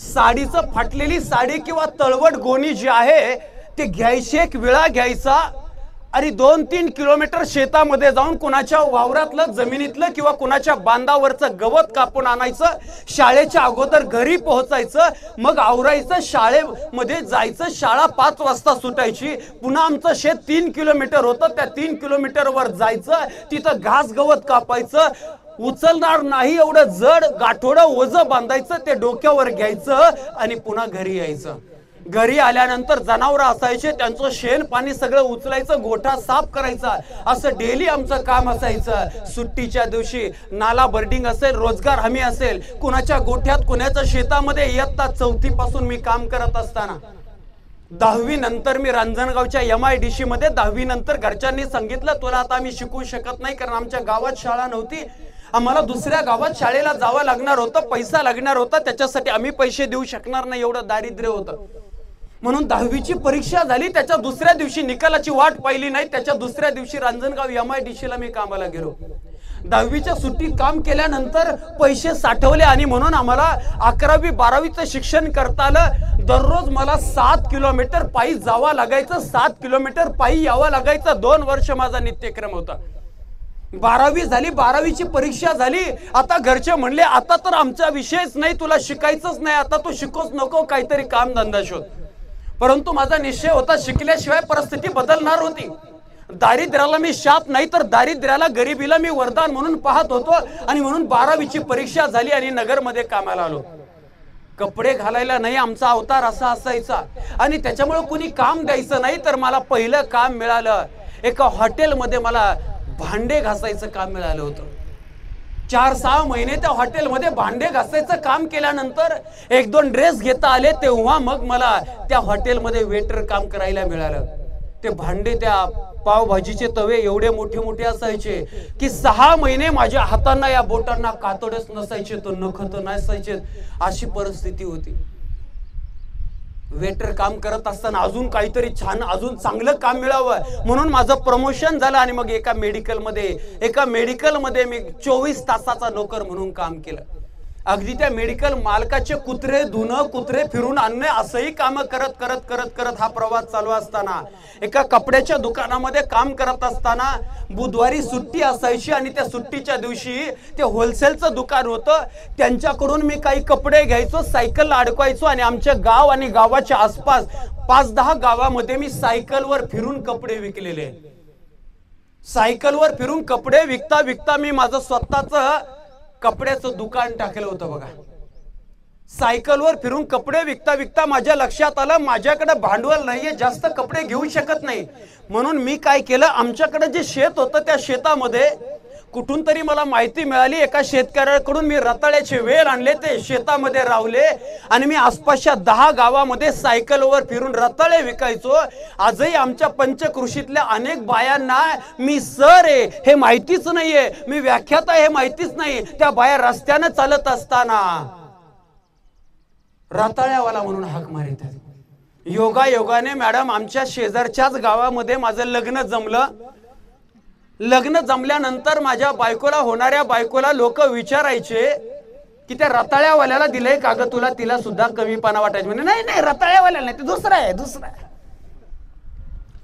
साडीचं फाटलेली साडी किंवा तळवट गोणी जी आहे ते घ्यायची, एक विळा घ्यायचा आणि 2-3 किलोमीटर शेतामध्ये जाऊन कुणाच्या वावरातलं, जमिनीतलं किंवा कुणाच्या बांधावरचं गवत कापून आणायचं, शाळेच्या अगोदर घरी पोहोचायचं, मग आवरायचं, शाळेमध्ये जायचं. शाळा 5 वाजता सुटायची. पुन्हा आमचं शेत 3 किलोमीटर होतं, त्या 3 किलोमीटरवर जायचं, तिथं घास गवत कापायचं, उचलणार नाही एवढं जड गाठोडं ओझं बांधायचं, ते डोक्यावर घ्यायचं आणि पुन्हा घरी यायचं. घरी आल्यानंतर जनावर असायचे, त्यांचं शेण पाणी सगळं उचलायचं, गोठा साफ करायचा, असं डेली आमचं काम असायचं. सुट्टीच्या दिवशी नाला बर्डिंग असेल, रोजगार हमी असेल, कुणाच्या गोठ्यात, कुणाच्या शेतामध्ये, इयत्ता 4थी पासून मी काम करत असताना 10वी नंतर मी रांजणगावच्या MIDC मध्ये 10वी नंतर घरच्यांनी सांगितलं, तुला आता आम्ही शिकवू शकत नाही, कारण आमच्या गावात शाळा नव्हती, आम्हाला दुसऱ्या गावात शाळेला जावं लागणार होतं, पैसा लागणार होता, त्याच्यासाठी आम्ही पैसे देऊ शकणार नाही, एवढं दारिद्र्य होतं. म्हणून 10वीची परीक्षा झाली, त्याच्या दुसऱ्या दिवशी निकालाची वाट पाहिली नाही, त्याच्या दुसऱ्या दिवशी रांजणगाव MIDCला मी कामाला गेलो. 10वीच्या सुट्टीत काम केल्यानंतर पैसे साठवले आणि म्हणून आम्हाला 11वी 12वीचं शिक्षण करता आलं. दररोज मला 7 किलोमीटर पायी जावं लागायचं, 7 किलोमीटर पायी यावं लागायचं. 2 वर्ष माझा नित्यक्रम होता. 12वी झाली, 12वीची परीक्षा झाली. आता घरचे म्हणले, आता तर आमचा विषयच नाही, तुला शिकायचंच नाही, आता तू शिकूच नको, काहीतरी काम धंदा शोध. परंतु माझा निश्चय होता, शिकल्याशिवाय परिस्थिती बदलणार होती. दारिद्र्याला मी शाप नाही तर दारिद्र्याला, गरिबीला मी वरदान म्हणून पाहत होतो. आणि म्हणून 12वीची परीक्षा झाली आणि नगरमध्ये कामाला आलो. कपडे घालायला नाही, आमचा अवतार असा असायचा आणि त्याच्यामुळे कुणी काम द्यायचं नाही. तर मला पहिलं काम मिळालं, एका हॉटेलमध्ये मला भांडे घासायचं काम मिळालं होतं. 4-6 महिने त्या हॉटेलमध्ये भांडे घासायचं काम केल्यानंतर 1-2 ड्रेस घेता आले, तेव्हा मग मला त्या हॉटेलमध्ये वेटर काम करायला मिळालं. ते भांडे, त्या पावभाजीचे तवे एवढे मोठे मोठे असायचे की 6 महिने माझ्या हातांना, या बोटांना कातडच नसायचे, तो नख तर नसायचे, अशी परिस्थिती होती. वेटर काम करत असताना अजून काहीतरी छान, अजून चांगलं काम मिळावं म्हणून माझं प्रमोशन झालं आणि मग एका मेडिकलमध्ये मी 24 तासाचा नोकर म्हणून काम केलं. अगदी त्या मेडिकल मालकाचे कुत्रे धुणं, कुत्रे फिरून आणणे, असंही काम करत करत करत करत हा प्रवास चालू असताना एका कपड्याच्या दुकानामध्ये काम करत असताना बुधवारी सुट्टी असायची आणि त्या सुट्टीच्या दिवशी ते होलसेलचं दुकान होतं, त्यांच्याकडून मी काही कपडे घ्यायचो, सायकलला अडकवायचो आणि आमच्या गाव आणि गावाच्या आसपास 5-10 गावामध्ये मी सायकलवर फिरून कपडे विकलेले. सायकलवर फिरून कपडे विकता विकता मी माझं स्वतःच कपड्याचं दुकान टाकलं होतं बघा. सायकलवर फिरून कपडे विकता विकता माझ्या लक्षात आलं माझ्याकडे भांडवल नाहीये, जास्त कपडे घेऊ शकत नाही. म्हणून मी काय केलं, आमच्याकडे जे शेत होतं त्या शेतामध्ये कुठून तरी मला माहिती मिळाली, एका शेतकऱ्याकडून मी रताळ्याचे वेल आणले, ते शेतामध्ये रावले आणि मी आसपासच्या 10 गावामध्ये सायकलवर फिरून रताळे विकायचो. आजही आमच्या पंचकृषीतल्या अनेक बायांना मी सर आहे हे माहितीच नाहीये, मी व्याख्याता हे माहितीच नाही. त्या बाया रस्त्याने चालत असताना रताळ्यावाला म्हणून हाक मारित आहेत. योगायोगाने मॅडम आमच्या शेजारच्याच गावामध्ये माझं लग्न जमलं. लग्न जमल्यानंतर माझ्या बायकोला, होणाऱ्या बायकोला लोक विचारायचे की त्या रताळ्यावाल्याला दिलंय का ग तुला, तिला सुद्धा कमीपणा वाटायचं. म्हणजे नाही नाही रताळ्यावाल्याला नाही, ते दुसरा आहे.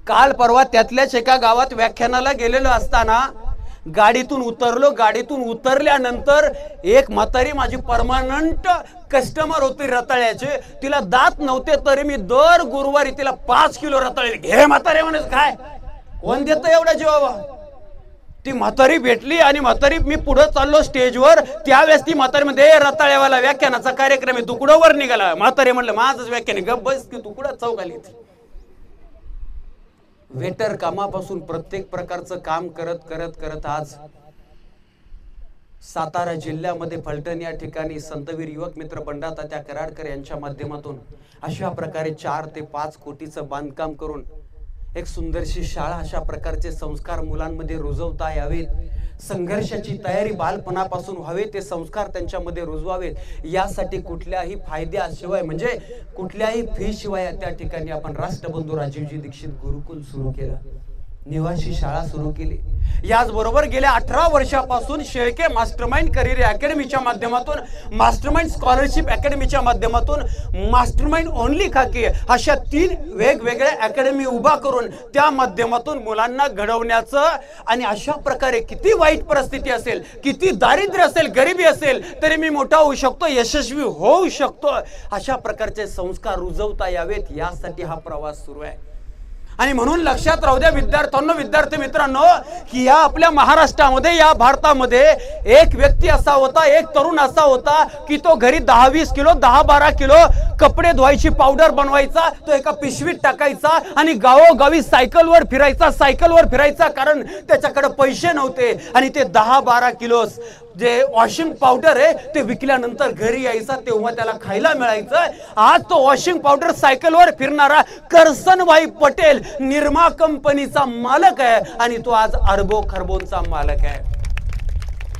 काल परवा त्यातल्याच एका गावात व्याख्यानाला गेलेलो असताना गाडीतून उतरलो. गाडीतून उतरल्यानंतर एक म्हातारी माझी परमनंट कस्टमर होती रताळ्याचे. तिला दात नव्हते तरी मी दर गुरुवारी तिला 5 किलो रताळे घे म्हातारे म्हणे. काय कोण देतं एवढ्या जीवावा. ती म्हातारी भेटली आणि म्हातारी, मी पुढे चाललो स्टेजवर, त्यावेळेस ती म्हातारी मध्ये रताळ्यावाला व्याख्यानाचा कार्यक्रम आहे, तू कुठं वर निघाला. म्हातारी म्हणलं माझंच व्याख्यान आहे, गप बस की तू कुठं चौकाली. वेटर कामापासून प्रत्येक प्रकारचं काम करत करत करत आज सातारा जिल्ह्यामध्ये फलटण या ठिकाणी संतवीर युवक मित्र बंडातात्या कराडकर यांच्या माध्यमातून अशा प्रकारे 4 ते 5 कोटीचं बांधकाम करून एक सुंदरशी शाळा, अशा प्रकारचे संस्कार मुलांमध्ये रुजवता यावेत. संघर्षाची तयारी बालपणापासून व्हावे, ते संस्कार त्यांच्यामध्ये रुजवावेत. यासाठी कुठल्याही फायद्याशिवाय म्हणजे कुठल्याही फी शिवाय त्या ठिकाणी आपण राष्ट्रबंधू राजीवजी दीक्षित गुरुकुल सुरू केलं, निवासी शाळा सुरू केली. याचबरोबर गेल्या 18 वर्षापासून शेळके मास्टरमाइंड करिअर अकॅडमीच्या माध्यमातून, मास्टरमाइंड स्कॉलरशिप अकॅडमीच्या माध्यमातून, मास्टरमाइंड ओनली खाकी अशा 3 वेगवेगळ्या अकॅडमी उभा करून त्या माध्यमातून मुलांना घडवण्याचं. आणि अशा प्रकारे किती वाईट परिस्थिती असेल, किती दारिद्र्य असेल, गरिबी असेल, तरी मी मोठा होऊ शकतो, यशस्वी होऊ शकतो, अशा प्रकारचे संस्कार रुजवता यावेत, यासाठी हा प्रवास सुरू आहे. आणि म्हणून लक्षात राहू द्या विद्यार्थ्यांनो, विद्यार्थी मित्रांनो, की या आपल्या महाराष्ट्रामध्ये, या भारतामध्ये एक व्यक्ती असा होता, एक तरुण असा होता की तो घरी 10-20 किलो 10-12 किलो कपडे धुवायची पावडर बनवायचा, तो एका पिशवीत टाकायचा आणि गावोगावी सायकलवर फिरायचा, कारण त्याच्याकडे पैसे नव्हते. आणि ते 10-12 किलो जे वॉशिंग पावडर आहे ते विकल्यानंतर घरी यायचा, तेव्हा त्याला खायला मिळायचं. आज तो वॉशिंग पावडर सायकलवर फिरणारा करसनभाई पटेल निरमा कंपनीचा मालक आहे आणि तो आज अरबो खरबोंचा मालक आहे.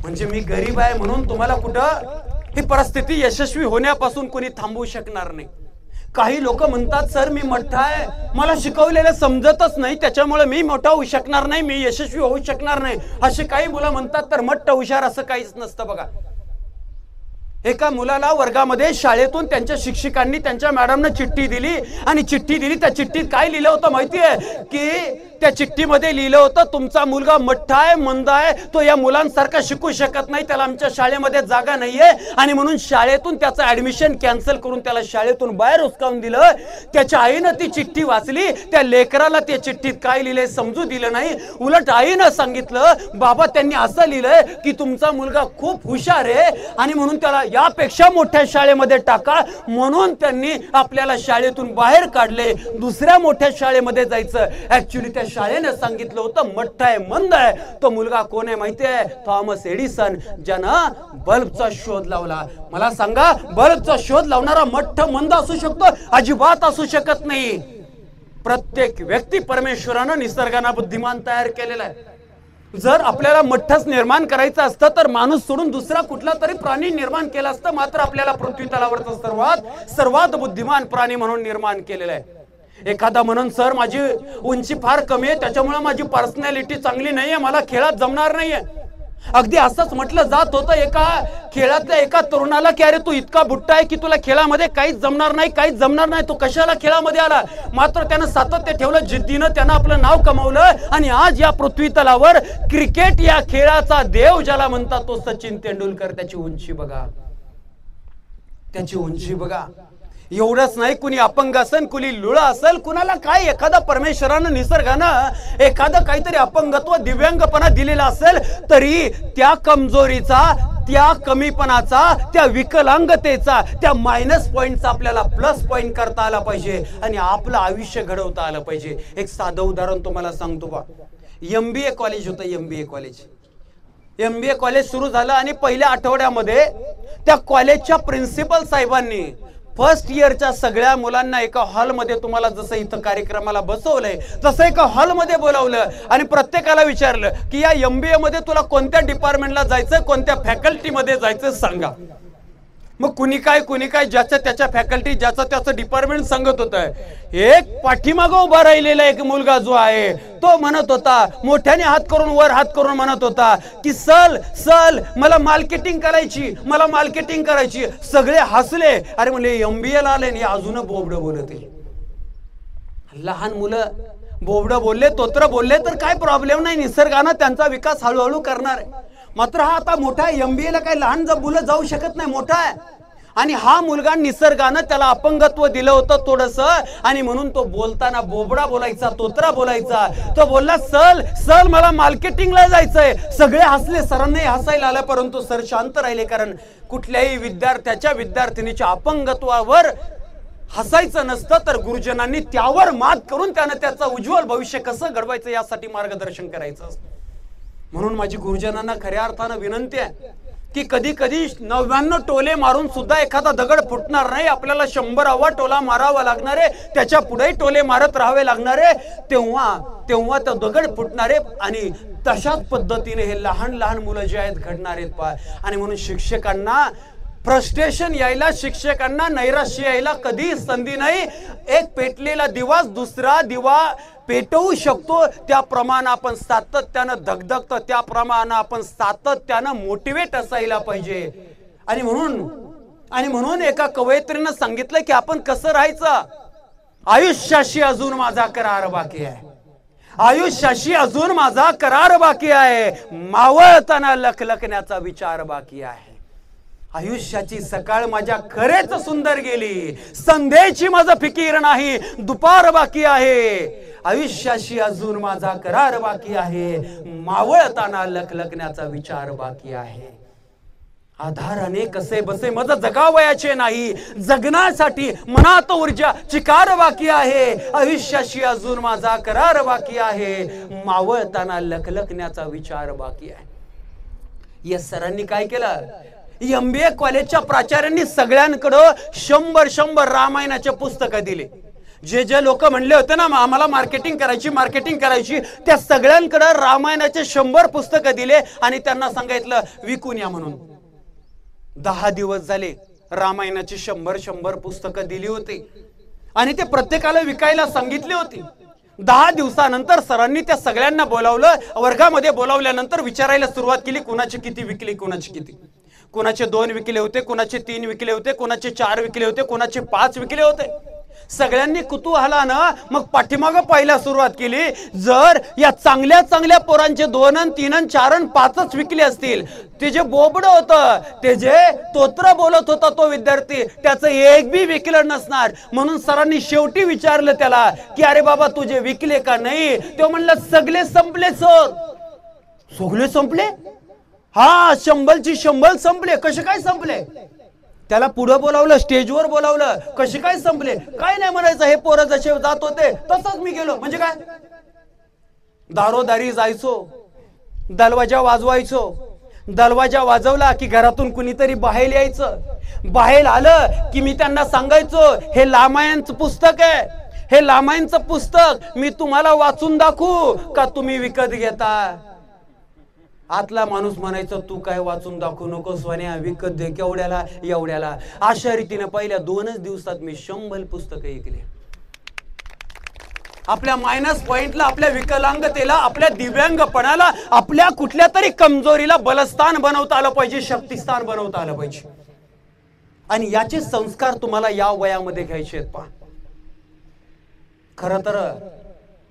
म्हणजे मी गरीब आहे म्हणून तुम्हाला कुठं ही परिस्थिती यशस्वी होण्यापासून कोणी थांबवू शकणार नाही. काही लोक म्हणतात सर मी मोठा आहे, मला शिकवलेलं समजतच नाही, त्याच्यामुळे मी मोठा होऊ शकणार नाही, मी यशस्वी होऊ शकणार नाही, असे काही मुलं म्हणतात. तर मट्ट हुशार असं काहीच नसतं बघा. एका मुलाला वर्गामध्ये शाळेतून त्यांच्या शिक्षकांनी त्यांच्या मॅडमने चिठ्ठी दिली आणि त्या चिठ्ठीत काय लिहिलं होतं माहितीये की त्या चिठ्ठीमध्ये लिहिलं होतं तुमचा मुलगा मठ्ठा आहे, मंद आहे, तो या मुलांसारखा शिकू शकत नाही, त्याला आमच्या शाळेमध्ये जागा नाहीये आणि म्हणून शाळेतून त्याचं ऍडमिशन कॅन्सल करून त्याला शाळेतून बाहेर हुसकावून दिलं. त्याच्या आईनं ती चिठ्ठी वाचली, त्या लेकराला त्या चिठ्ठीत काय लिहिलंय समजू दिलं नाही. उलट आईनं सांगितलं बाबा त्यांनी असं लिहिलंय की तुमचा मुलगा खूप हुशार आहे आणि म्हणून त्याला यापेक्षा मोठ्या शाळेमध्ये टाका. म्हणून त्यांनी आपल्याला शाळेतून बाहेर काढले, दुसऱ्या मोठ्या शाळेमध्ये जायचं. ऍक्च्युली त्या शाळेने सांगितलं होतं मठ्ठा आहे, मंद आहे. तो मुलगा कोण आहे माहितीये? थॉमस एडिसन, ज्यानं बल्बचा शोध लावला. मला सांगा बल्बचा शोध लावणारा मठ्ठ मंद असू शकतो? अजिबात असू शकत नाही. प्रत्येक व्यक्ती परमेश्वरानं निसर्गानं बुद्धिमान तयार केलेला आहे. जर आपल्याला मठ्ठच निर्माण करायचं असतं तर माणूस सोडून दुसरा कुठला तरी प्राणी निर्माण केला असतं. मात्र आपल्याला पृथ्वी तलावरचा सर्वात बुद्धिमान प्राणी म्हणून निर्माण केलेला आहे. एखादा म्हणून सर माझी उंची फार कमी आहे, त्याच्यामुळे माझी पर्सनॅलिटी चांगली नाहीये, मला खेळात जमणार नाहीये. अगदी असंच म्हटलं जात होतं एका खेळातल्या एका तरुणाला की अरे तू इतका बुट्टा आहे की तुला खेळामध्ये काहीच जमणार नाही, तू कशाला खेळामध्ये आला. मात्र त्यानं सातत्य ठेवलं, जिद्दीनं त्यानं आपलं नाव कमावलं आणि आज या पृथ्वी तलावर क्रिकेट या खेळाचा देव ज्याला म्हणतात तो सचिन तेंडुलकर. त्याची उंची बघा. एवढंच नाही, कुणी अपंग असेल, कुणी लुळा असेल, कुणाला काय एखादा परमेश्वरानं निसर्गानं एखादं काहीतरी अपंगत्व दिव्यांगपणा दिलेला असेल तरी त्या कमजोरीचा, त्या कमीपणाचा, त्या विकलांगतेचा, त्या मायनस पॉइंटचा आपल्याला प्लस पॉइंट करता आला पाहिजे आणि आपलं आयुष्य घडवता आलं पाहिजे. एक साधं उदाहरण तुम्हाला सांगतो बा. MBA कॉलेज होतं. MBA कॉलेज सुरू झालं आणि पहिल्या आठवड्यामध्ये त्या कॉलेजच्या प्रिन्सिपल साहेबांनी फर्स्ट इयरच्या सगळ्या मुलांना एका हॉलमध्ये, तुम्हाला जसं इथं कार्यक्रमाला बसवलंय तसं एका हॉलमध्ये बोलावलं आणि प्रत्येकाला विचारलं की या MBA मध्ये तुला कोणत्या डिपार्टमेंटला जायचं, कोणत्या फॅकल्टीमध्ये जायचं सांगा. मग कुणी काय ज्याच्या त्याच्या फॅकल्टी, ज्याचं त्याचं डिपार्टमेंट सांगत होतं. एक पाठीमागं उभा राहिलेला एक मुलगा जो आहे तो म्हणत होता, मोठ्याने हात करून वर हात करून म्हणत होता की सल मला मार्केटिंग करायची. सगळे हसले. अरे म्हणले MBA ला आले आणि अजून बोबडं बोलते. लहान मुलं बोबडं बोलले, तोत्र बोलले तर काय प्रॉब्लेम नाही, निसर्गानं त्यांचा विकास हळूहळू करणार आहे. मात्र हा आता मोठा MBA ला काही लहान मुलं जाऊ शकत नाही, मोठा आहे. आणि हा मुलगा निसर्गानं त्याला अपंगत्व दिलं होतं थोडस आणि म्हणून तो बोलताना बोबडा बोलायचा, तोत्रा बोलायचा. तो बोलला सल मला मार्केटिंगला जायचंय. सगळे हसले, सरांनाही हसायला आलं, परंतु सर शांत राहिले. कारण कुठल्याही विद्यार्थ्याच्या अपंगत्वावर हसायचं नसतं, तर गुरुजनांनी त्यावर मात करून त्यानं त्याचं उज्ज्वल भविष्य कसं घडवायचं यासाठी मार्गदर्शन करायचं असतं. म्हणून माझी गुरुजनांना खऱ्या अर्थानं विनंती आहे की कधी 99 टोले मारून सुद्धा एखादा दगड फुटणार नाही. आपल्याला 100वा टोला मारावा लागणार आहे, त्याच्या पुढेही टोले मारत राहावे लागणार आहे, तेव्हा तो दगड फुटणार आहे. आणि तशाच पद्धतीने हे लहान मुलं जे आहेत घडणार आहेत पा. आणि म्हणून शिक्षकांना फ्रस्ट्रेशन यायला, शिक्षकांना नैराश्य यायला कधी संधी नाही. एक पेटलेला दिवा दुसरा दिवा पेटवू शकतो, त्याप्रमाणे आपण सातत्यानं धगधगतो, त्याप्रमाणे आपण सातत्यानं मोटिवेट असायला पाहिजे. आणि म्हणून एका कवयित्रीनं सांगितलं की आपण कसं राहायचं. आयुष्याशी अजून माझा करार बाकी आहे, आयुष्याशी अजून माझा करार बाकी आहे, मावळताना लखलखण्याचा विचार बाकी आहे. आयुष्याची सकाळ माझ्या खरेच सुंदर गेली, संध्येची माझं फिकीर नाही, दुपार बाकी आहे. आयुष्याशी अजून माझा करार बाकी आहे, मावळताना लखलखण्याचा विचार बाकी आहे. आधाराने कसे बसे माझं जगावयाचे नाही, जगण्यासाठी मनात ऊर्जा चिकार बाकी आहे. आयुष्याशी अजून माझा करार बाकी आहे, मावळताना लखलखण्याचा विचार बाकी आहे. या सरांनी काय केलं, MBA कॉलेजच्या प्राचार्यांनी सगळ्यांकडे 100 रामायणाचे पुस्तकं दिले. जे लोक म्हणले होते ना आम्हाला मार्केटिंग करायची, त्या सगळ्यांकडे रामायणाचे 100 पुस्तकं दिले आणि त्यांना सांगितलं विकून या म्हणून. 10 दिवस झाले, रामायणाची 100 पुस्तकं दिली होती आणि ते प्रत्येकाला विकायला सांगितले होते. 10 दिवसानंतर सरांनी त्या सगळ्यांना बोलावलं. वर्गामध्ये बोलावल्यानंतर विचारायला सुरुवात केली, कुणाचे किती विकले, कुणाचे किती. कोणाचे 2 विकले होते, कोणाचे 3 विकले होते, कोणाचे 4 विकले होते, कोणाचे 5 विकले होते. सगळ्यांनी कुतूहलानं मग पाठीमागं पाहायला सुरुवात केली. जर या चांगल्या पोरांचे 2 आणि 3 आणि 4 आणि 5च विकले असतील, ते जे बोबडं होतं, ते जे तोत्र बोलत होता तो विद्यार्थी, त्याचं एक बी विकलं नसणार. म्हणून सरांनी शेवटी विचारलं त्याला की अरे बाबा तुझे विकले का नाही. तो म्हणला सगळे संपले सर. सगळे संपले? हा, 100 संपले. कसे काय संपले? त्याला पुढे बोलावलं, स्टेजवर बोलावलं. कसे काय संपले? काय नाही म्हणायचं, हे पोरं जसे जात होते तसंच मी गेलो. म्हणजे काय, दारोदारी जायचो, दरवाजा वाजवायचो, दरवाजा वाजवला की घरातून कुणीतरी बाहेर यायचं. बाहेर आलं की मी त्यांना सांगायचो हे रामायणचं पुस्तक आहे, हे रामायणचं पुस्तक मी तुम्हाला वाचून दाखवू का तुम्ही विकत घेता. आतला माणूस म्हणायचं तू काय वाचून दाखवू नको सोन्या, विकत दे, केवढ्याला एवढ्याला. अशा रीतीने पहिल्या 2च दिवसात मी 100 पुस्तकं विकले. आपल्या मायनस पॉइंटला, आपल्या विकलांगतेला, आपल्या दिव्यांगपणाला, आपल्या कुठल्या तरी कमजोरीला बलस्थान बनवता आलं पाहिजे, शक्तिस्थान बनवता आलं पाहिजे. आणि याचे संस्कार तुम्हाला या वयामध्ये घ्यायचे आहेत. पहा, खरं तर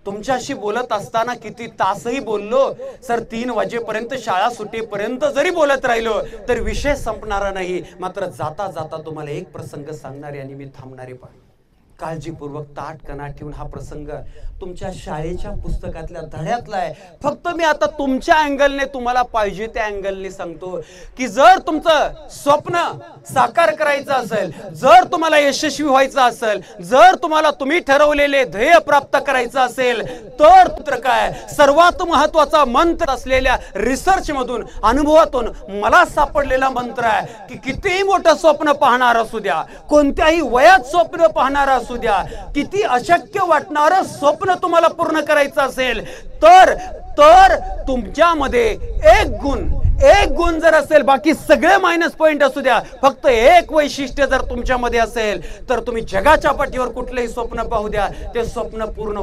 तुमच्याशी बोलत असताना किती तासही बोललो सर, 3 वाजेपर्यंत शाळा सुटेपर्यंत जरी बोलत राहिलो तर विषय संपणारा नाही. मात्र जाता जाता तुम्हाला एक प्रसंग सांगणारे आणि मी थांबणारे पण काळजीपूर्वक ताट कणा ठेवून हा प्रसंग तुमच्या शाळेच्या पुस्तकातल्या धड्यातला आहे. फक्त मी आता तुमच्या अँगलने तुम्हाला पाहिजे त्या अँगलने सांगतो की जर तुमचं स्वप्न साकार करायचं असेल, जर तुम्हाला यशस्वी व्हायचं असेल, जर तुम्हाला तुम्ही ठरवलेले ध्येय प्राप्त करायचं असेल तर काय सर्वात महत्वाचा मंत्र असलेल्या रिसर्च मधून अनुभवातून मला सापडलेला मंत्र आहे की कितीही मोठं स्वप्न पाहणार असू द्या, कोणत्याही वयात स्वप्न पाहणार असू द्या, किती अशक्य वाटणारं स्वप्न तुम्हाला पूर्ण करायचं असेल तर तुमच्यामध्ये एक गुण जर असेल, बाकी सगळे मायनस पॉइंट असू द्या, फक्त एक वैशिष्ट्य जर तुमच्यामध्ये असेल तर तुम्ही जगाच्या पाठीवर कुठलेही स्वप्न पाहू द्या, ते स्वप्न पूर्ण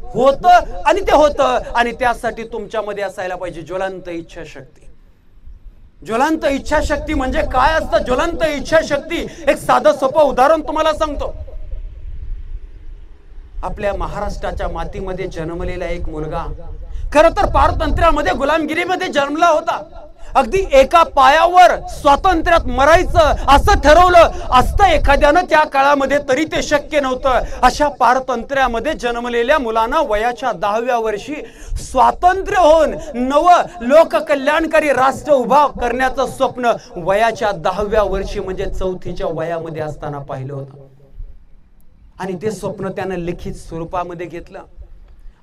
होतं आणि त्यासाठी तुमच्यामध्ये असायला पाहिजे ज्वलंत इच्छाशक्ती. ज्वलंत इच्छाशक्ती म्हणजे काय असतं? ज्वलंत इच्छाशक्ती एक साधं सोपं उदाहरण तुम्हाला सांगतो. आपल्या महाराष्ट्राच्या मातीमध्ये जन्मलेला एक मुलगा खरं तर पारतंत्र्यामध्ये गुलामगिरीमध्ये जन्मला होता. अगदी एका पायावर स्वातंत्र्यात मरायचं असं ठरवलं असतं एखाद्यानं त्या काळामध्ये तरी ते शक्य नव्हतं. अशा पारतंत्र्यामध्ये जन्मलेल्या मुलांना वयाच्या 10व्या वर्षी स्वातंत्र्य होऊन नवं लोककल्याणकारी राष्ट्र उभा करण्याचं स्वप्न वयाच्या 10व्या वर्षी म्हणजे 4थीच्या वयामध्ये असताना पाहिलं होतं. आणि ते स्वप्न त्यानं लिखित स्वरूपामध्ये घेतलं.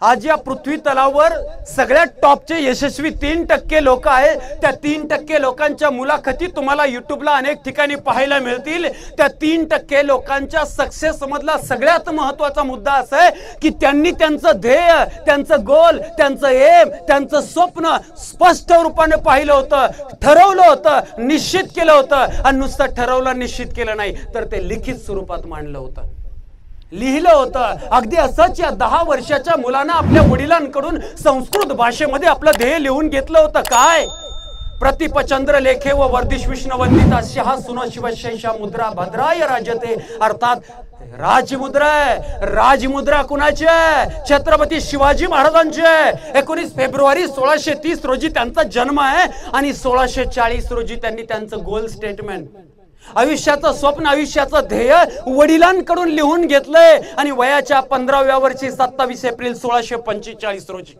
आज या पृथ्वी तलावर सगळ्यात टॉपचे यशस्वी 3% लोक आहेत. त्या 3% लोकांच्या मुलाखती तुम्हाला युट्यूबला अनेक ठिकाणी पाहायला मिळतील. त्या 3% लोकांच्या सक्सेस मधला सगळ्यात महत्वाचा मुद्दा असा आहे की त्यांनी त्यांचं ध्येय, त्यांचं गोल, त्यांचं एम, त्यांचं स्वप्न स्पष्ट रूपाने पाहिलं होतं, ठरवलं होतं, निश्चित केलं होतं. आणि नुसतं ठरवलं निश्चित केलं नाही तर ते लिखित स्वरूपात मांडलं होतं, लिहिलं होतं. अगदी असंच या 10 वर्षाच्या मुलांना आपल्या वडिलांकडून संस्कृत भाषेमध्ये आपलं ध्येय लिहून घेतलं होतं. काय? प्रतिपचंद्र लेखे व वर्धिष विष्णुवंदिता शहा सुनो शिवशैषा मुद्रा भद्राय राजते. अर्थात राजमुद्रा आहे. राजमुद्रा कुणाची आहे? छत्रपती शिवाजी महाराजांची आहे. 19 फेब्रुवारी 1630 रोजी त्यांचा जन्म आहे आणि 1640 रोजी त्यांनी त्यांचं गोल स्टेटमेंट, आयुष्याचं स्वप्न, आयुष्याचं ध्येय वडिलांकडून लिहून घेतलंय. आणि वयाच्या 15व्या वर्षी 27 एप्रिल 1645 रोजी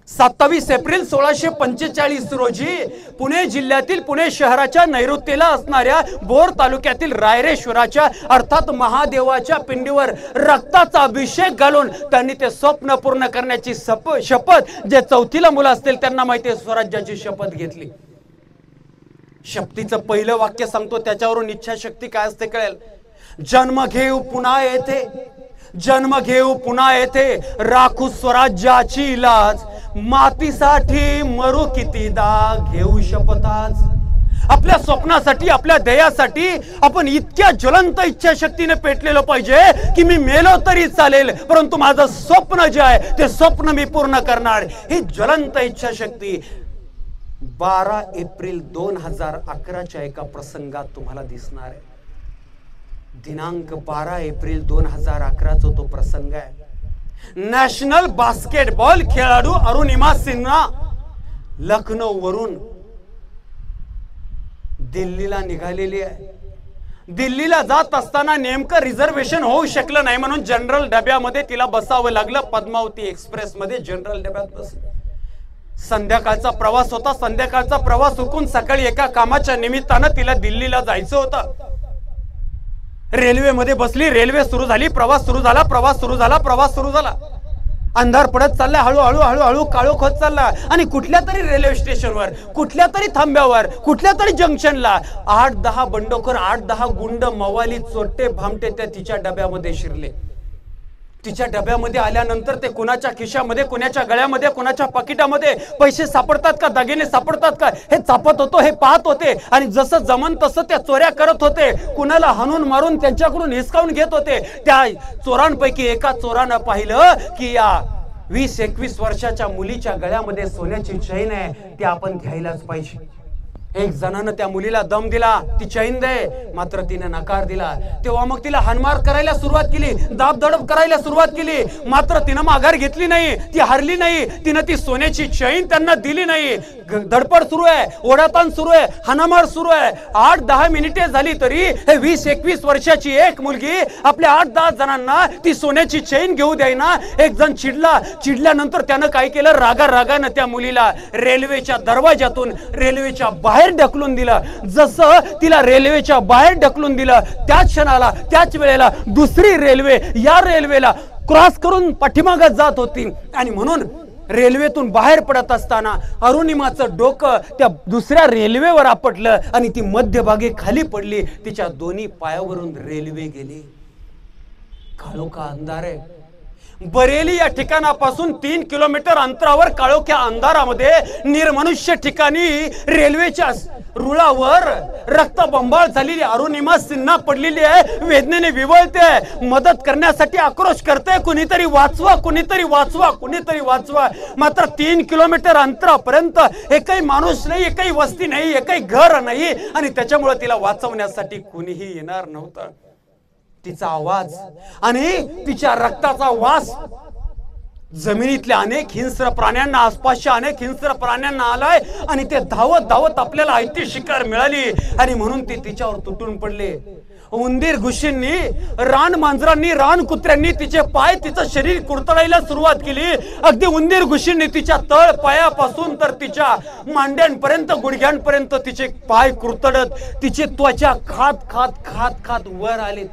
27 एप्रिल 1645 रोजी पुणे जिल्ह्यातील, पुणे शहराच्या नैऋत्येला असणाऱ्या बोर तालुक्यातील रायरेश्वराच्या अर्थात महादेवाच्या पिंडीवर रक्ताचा अभिषेक घालून त्यांनी ते स्वप्न पूर्ण करण्याची शपथ, जे 4थीला मुलं असतील त्यांना माहिती आहे, स्वराज्याची शपथ घेतली. शक्तीचं पहिलं वाक्य सांगतो, त्याच्यावरून इच्छाशक्ती काय असते कळेल. जन्म घेऊ पुन्हा येथे, जन्म घेऊ पुन्हा येथे, राखू स्वराज्याची लाज, मातीसाठी मरू कितीदा घेऊ शपथाच. आपल्या स्वप्नासाठी, आपल्या ध्येयासाठी आपण इतक्या ज्वलंत इच्छाशक्तीने पेटलेलो पाहिजे की मी मेलो तरी चालेल, परंतु माझं स्वप्न जे आहे ते स्वप्न मी पूर्ण करणार. ही ज्वलंत इच्छाशक्ती 12 एप्रिल 2011च्या एका प्रसंगात तुम्हाला दिसणार आहे. दिनांक 12 एप्रिल 2011चा तो प्रसंग आहे. नॅशनल बास्केटबॉल खेळाडू अरुणिमा सिन्हा लखनौ वरून दिल्लीला निघालेली आहे. दिल्लीला जात असताना नेमकं रिझर्वेशन होऊ शकलं नाही म्हणून जनरल डब्यामध्ये तिला बसावं लागलं. पद्मावती एक्सप्रेस मध्ये जनरल डब्यात बसली. संध्याकाळचा प्रवास होता. संध्याकाळचा प्रवास हुकून सकाळी एका कामाच्या निमित्तानं तिला दिल्लीला जायचं होतं. रेल्वेमध्ये बसली, रेल्वे सुरू झाली, प्रवास सुरू झाला, प्रवास सुरू झाला, प्रवास सुरू झाला. अंधार पडत चालला, हळूहळू हळूहळू काळोख होत चालला. आणि कुठल्या तरी रेल्वे स्टेशनवर, कुठल्या तरी थांब्यावर, कुठल्या तरी जंक्शनला 8-10 बंडखोर, 8-10 गुंड, मवाली, चोरटे, भामटे त्या तिच्या डब्यामध्ये शिरले. तिच्या डब्यामध्ये आल्यानंतर ते कुणाच्या खिशामध्ये, कुणाच्या गळ्यामध्ये, कुणाच्या पाकिटामध्ये पैसे सापडतात का, दागिने सापडतात का, हे चापत होतो, हे पाहत होते. आणि जसं जमन तसं त्या चोऱ्या करत होते. कुणाला हाणून मारून त्यांच्याकडून हिसकावून घेत होते. त्या चोरांपैकी एका चोरानं पाहिलं की या 20-21 वर्षाच्या मुलीच्या गळ्यामध्ये सोन्याची चैन आहे, ती आपण घ्यायलाच पाहिजे. एक जणानं त्या मुलीला दम दिला, ती चैन दे, मात्र तिने नकार दिला. तेव्हा मग तिला हानमार करायला सुरुवात केली, दाबदडप करायला सुरुवात केली, मात्र तिनं माघार घेतली नाही, ती हरली नाही. तिनं ती सोन्याची चैन त्यांना दिली नाही. धडपड सुरू आहे, ओढाताण सुरू आहे, हाणामार सुरू आहे. 8-10 मिनिटे झाली तरी हे 20-21 वर्षाची एक मुलगी आपल्या 8-10 जणांना ती सोन्याची चैन घेऊ द्यायना. एक जण चिडल्यानंतर त्यानं काय केलं, रागानं त्या मुलीला रेल्वेच्या दरवाजातून रेल्वेच्या बाहेर ढकलून दिलं. जसं तिला रेल्वेच्या बाहेर ढकलून दिलं, त्याच क्षणाला त्याच वेळेला दुसरी रेल्वे या रेल्वेला क्रॉस करून पाठीमागे जात होती. आणि म्हणून रेल्वेतून बाहेर पडत असताना अरुणिमाचं डोकं त्या दुसऱ्या रेल्वेवर आपटलं आणि ती मध्यभागी खाली पडली. तिच्या दोन्ही पायावरून रेल्वे गेली. काळोखा अंधार आहे. बरेली या ठिकाणापासून 3 किलोमीटर अंतरावर काळोख्या अंधारामध्ये निर्मनुष्य ठिकाणी रेल्वेच्या रुळावर रक्तबंबाळ झालेली अरुणिमा सिन्हा पडलेली आहे. वेदनेने विवळते, मदत करण्यासाठी आक्रोश करते, कुणीतरी वाचवा, कुणीतरी वाचवा, कुणीतरी वाचवा. मात्र 3 किलोमीटर अंतरापर्यंत एकही माणूस नाही, एकही वस्ती नाही, एकही घर नाही आणि त्याच्यामुळे तिला वाचवण्यासाठी कुणीही येणार नव्हतं. तिचा आवाज आणि तिच्या रक्ताचा वास जमिनीतल्या अनेक हिंस्र प्राण्यांना, आसपासच्या अनेक हिंस्र प्राण्यांना आलाय आणि ते धावत धावत आपल्याला आयती शिकार मिळाली आणि म्हणून ते तिच्यावर तुटून पडले. उंदीर घुशींनी, रान मांजरांनी, रान कुत्र्यांनी तिचे पाय, तिचं शरीर कुरतडायला सुरुवात केली. अगदी उंदीर घुशींनी तिच्या तळ पायापासून तर तिच्या मांड्यांपर्यंत, गुडघ्यांपर्यंत तिचे पाय कुरतडत तिची त्वचा खात खात खात खात वर आली.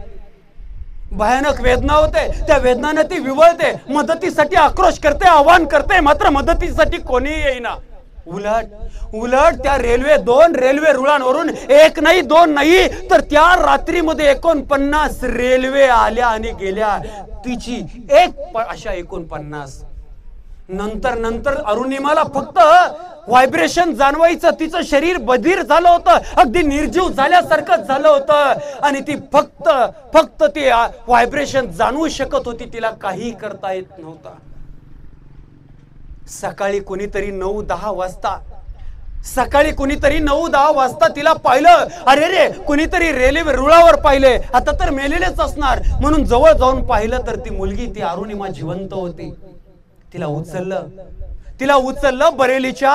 भयानक वेदना होते. त्या वेदनाने ती विवळते, मदतीसाठी आक्रोश करते, आवाहन करते, मात्र मदतीसाठी कोणी येईना. उलट त्या दोन रेल्वे रुळांवरून एक नाही, दोन नाही, तर त्या रात्रीमध्ये 49 रेल्वे आल्या आणि गेल्या. तिची अशा 49. नंतर अरुणिमाला फक्त व्हायब्रेशन जाणवायचं. तिचं शरीर बधीर झालं होतं, अगदी निर्जीव झाल्यासारखं झालं होतं आणि ती फक्त ते व्हायब्रेशन जाणवू शकत होती. तिला काही करता येत नव्हतं. सकाळी कोणीतरी 9-10 वाजता तिला पाहिलं. अरे रे, कोणीतरी रेल्वे रुळावर पाहिले, आता तर मेलेलेच असणार म्हणून जवळ जाऊन पाहिलं तर ती मुलगी, ती अरुणिमा जिवंत होती. तिला उचललं बरेलीच्या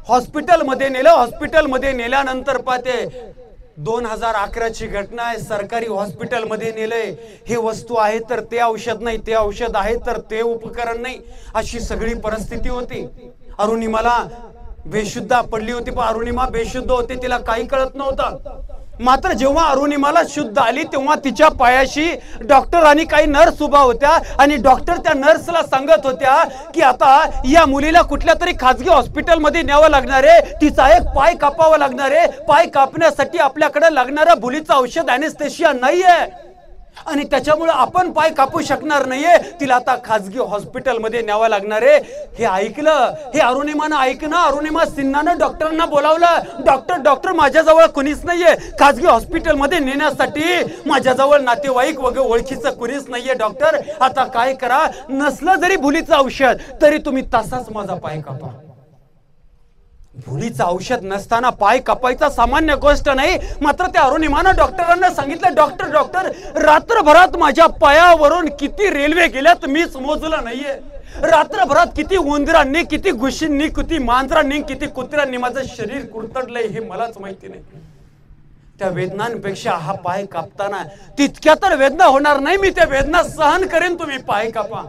हॉस्पिटलमध्ये नेलं. हॉस्पिटलमध्ये नेल्यानंतर पाहते 2011ची घटना आहे. सरकारी हॉस्पिटलमध्ये नेलंय. हे वस्तू आहे तर ते औषध नाही, ते औषध आहे तर ते उपकरण नाही, अशी सगळी परिस्थिती होती. अरुणिमाला बेशुद्ध पडली होती, पण अरुणिमा बेशुद्ध होती, तिला काही कळत नव्हतं. मात्र जेव्हा अरुणिमाला शुद्ध आली तेव्हा तिच्या पायाशी डॉक्टर आणि काही नर्स उभा होत्या आणि डॉक्टर त्या नर्सला सांगत होत्या की आता या मुलीला कुठल्या तरी खाजगी हॉस्पिटलमध्ये न्यावं लागणार आहे, तिचा एक पाय कापावा लागणार आहे. पाय कापण्यासाठी आपल्याकडे लागणारा भुलीचं औषध अॅनेस्थेशिया नाहीये आणि त्याच्यामुळे आपण पाय कापू शकणार नाहीये. तिला आता खाजगी हॉस्पिटलमध्ये न्यावं लागणार आहे. हे ऐकलं, हे अरुणिमानं ऐकणं, अरुणिमा सिन्हानं डॉक्टरांना बोलावलं. डॉक्टर माझ्याजवळ कुणीच नाहीये, खाजगी हॉस्पिटलमध्ये नेण्यासाठी माझ्याजवळ नातेवाईक वगैरे ओळखीचं कुणीच नाहीये. डॉक्टर आता काय करा, नसलं जरी भुलीचं औषध तरी तुम्ही तसाच माझा पाय कापा. भुलीचं औषध नसताना पाय कापायचा सामान्य गोष्ट नाही. मात्र त्या अरुणिमानं डॉक्टरांना सांगितलं, डॉक्टर रात्रभरात माझ्या पायावरून किती रेल्वे गेल्यात मीच मोजलं नाहीये. रात्रभरात किती उंदरांनी, किती घुशींनी, किती मांजरांनी, किती कुत्र्यांनी माझं शरीर कुरतडलंय हे मलाच माहिती नाही. त्या वेदनांपेक्षा हा पाय कापताना तितक्या तर वेदना होणार नाही, मी त्या वेदना सहन करेन, तुम्ही पाय कापा.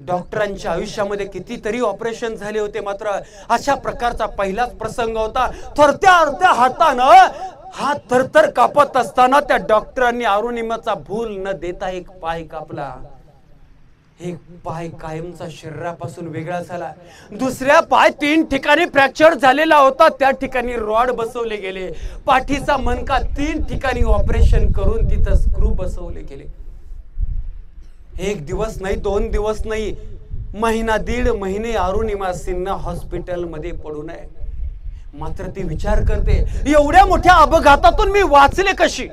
डॉक्टरांच्या आयुष्यामध्ये कितीतरी ऑपरेशन झाले होते, मात्र अशा प्रकारचा पहिलाच प्रसंग होता. थरत्या हातानं हात थरथर कापत असताना त्या डॉक्टरांनी अरुणिमाचा भूल न देता एक पाय कापला. एक पाय कायमचा शरीरापासून वेगळा झाला. दुसऱ्या पाय 3 ठिकाणी फ्रॅक्चर झालेला होता, त्या ठिकाणी रॉड बसवले गेले. पाठीचा मणका 3 ठिकाणी ऑपरेशन करून तिथं स्क्रू बसवले गेले. 1 दिवस नाही, 2 दिवस नाही, 1.5 महिने अरुणिमा सिन्हा हॉस्पिटलमध्ये पडून आहे. मात्र ती विचार करते, एवढ्या मोठ्या अपघातातून मी वाचले कशी?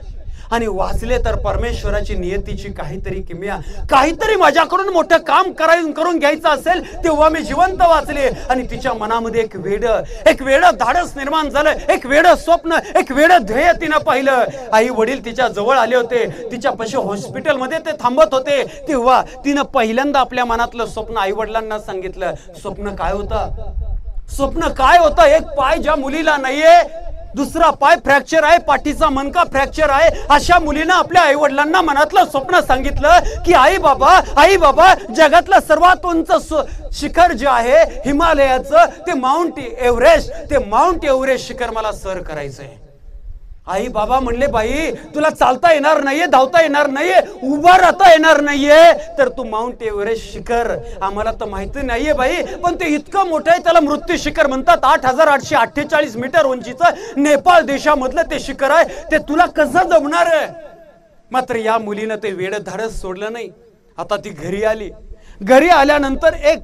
आणि वाचले तर परमेश्वराची नियतीची काहीतरी किमया, काहीतरी माझ्याकडून मोठं काम करून घ्यायचं असेल तेव्हा मी जिवंत वाचले. आणि तिच्या मनामध्ये एक वेड धाडस निर्माण झालं, एक वेड स्वप्न, एक वेड ध्येय तिनं पाहिलं. आई वडील तिच्या जवळ आले होते, तिच्या पाशी हॉस्पिटलमध्ये ते थांबत होते, तेव्हा तिनं पहिल्यांदा आपल्या मनातलं स्वप्न आई वडिलांना सांगितलं. स्वप्न काय होतं? एक पाय ज्या मुलीला नाहीये, दुसरा पाय फ्रॅक्चर आहे, पाठीचा मणका फ्रॅक्चर आहे, अशा मुलीनं आपल्या आई वडिलांना मनातलं स्वप्न सांगितलं की आई बाबा जगातलं सर्वात उंच शिखर जे आहे हिमालयाचं, ते माउंट एव्हरेस्ट शिखर मला सर करायचंय. आई बाबा म्हणले, बाई तुला चालता येणार नाहीये, धावता येणार नाहीये, उभा राहता येणार नाहीये, तर तू माउंट एव्हरेस्ट शिखर, आम्हाला तर माहिती नाहीये बाई, पण ते इतकं मोठं आहे, त्याला मृत्यू शिखर म्हणतात. 8,848 मीटर उंचीचं नेपाळ देशामधलं ते शिखर आहे, ते तुला कसं जमणार आहे? मात्र या मुलीनं ते वेड धाडस सोडलं नाही. आता ती घरी आल्यानंतर एक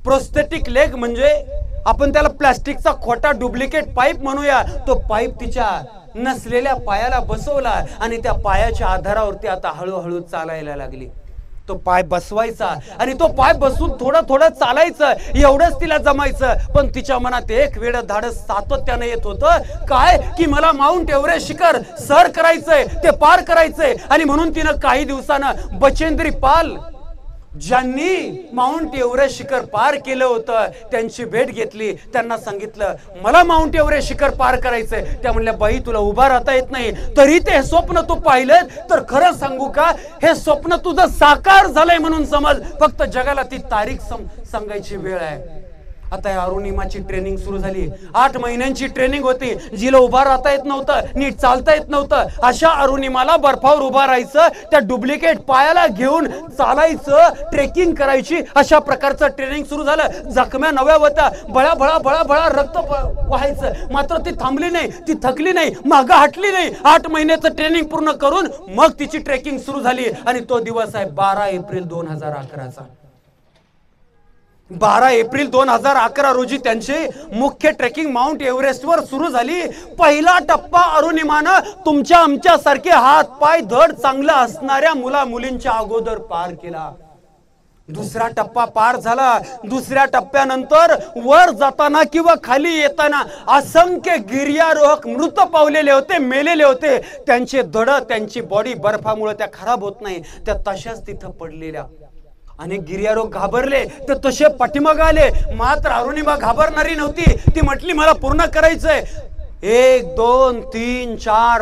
प्रोस्थेटिक लेग, म्हणजे आपण त्याला प्लास्टिकचा खोटा डुप्लिकेट पाईप म्हणूया, तो पाईप तिच्या नसलेल्या पायाला बसवला आणि त्या पायाच्या आधारावरती आता हळूहळू चालायला लागली. तो पाय बसवायचा आणि तो पाय बसून थोडं चालायचं, एवढंच तिला जमायचं. पण तिच्या मनात एक वेड धाडस सातत्याने येत होतं, काय की मला माउंट एव्हरेस्ट शिखर सर करायचंय, ते पार करायचंय. आणि म्हणून तिनं काही दिवसानं बचेंद्री पाल, ज्यांनी माउंट एव्हरेस्ट शिखर पार केलं होतं, त्यांची भेट घेतली. त्यांना सांगितलं, मला माउंट एव्हरेस्ट शिखर पार करायचंय. त्या म्हणल्या, बाई तुला उभा राहता येत नाही, तरी ते स्वप्न तू पाहिलं, तर खरं सांगू का, हे स्वप्न तुझं साकार झालंय म्हणून समज, फक्त जगाला ती तारीख सांगायची वेळ आहे. आता या अरुणिमाची ट्रेनिंग सुरू झाली. 8 महिन्यांची ट्रेनिंग होती. जिला उभा राहता येत नव्हतं, नीट चालता येत नव्हतं, अशा अरुणिमाला बर्फावर उभा राहायचं, त्या डुप्लिकेट पायाला घेऊन चालायचं, ट्रेकिंग करायची, अशा प्रकारचं ट्रेनिंग सुरू झालं. जखम्या नव्या होत्या, बळा रक्त व्हायचं. मात्र ती थांबली नाही, ती थकली नाही, मागं हटली नाही. 8 महिन्याचं ट्रेनिंग पूर्ण करून मग तिची ट्रेकिंग सुरू झाली. आणि तो दिवस आहे 12 एप्रिल 2011चा. 12 एप्रिल 2011 रोजी त्यांची मुख्य ट्रेकिंग माउंट एव्हरेस्टवर सुरू झाली. पहिला टप्पा अरुणिमानं तुमच्या आमच्यासारखे हात पाय धड चांगला असणाऱ्या मुला मुलींच्या अगोदर पार केला. दुसरा टप्पा पार झाला. दुसऱ्या टप्प्यानंतर वर जाताना किंवा खाली येताना असंख्य गिर्यारोहक मृत पावलेले होते, मेलेले होते. त्यांचे धड, त्यांची बॉडी बर्फामुळे त्या खराब होत नाही, त्या तशाच तिथं पडलेल्या. अनेक गिर्यारोहक घाबरले, तर तसे पाठीमागे आले. मात्र अरुणिमा घाबरणारी नव्हती. ती म्हटली, मला पूर्ण करायचंय. 1 2 3 4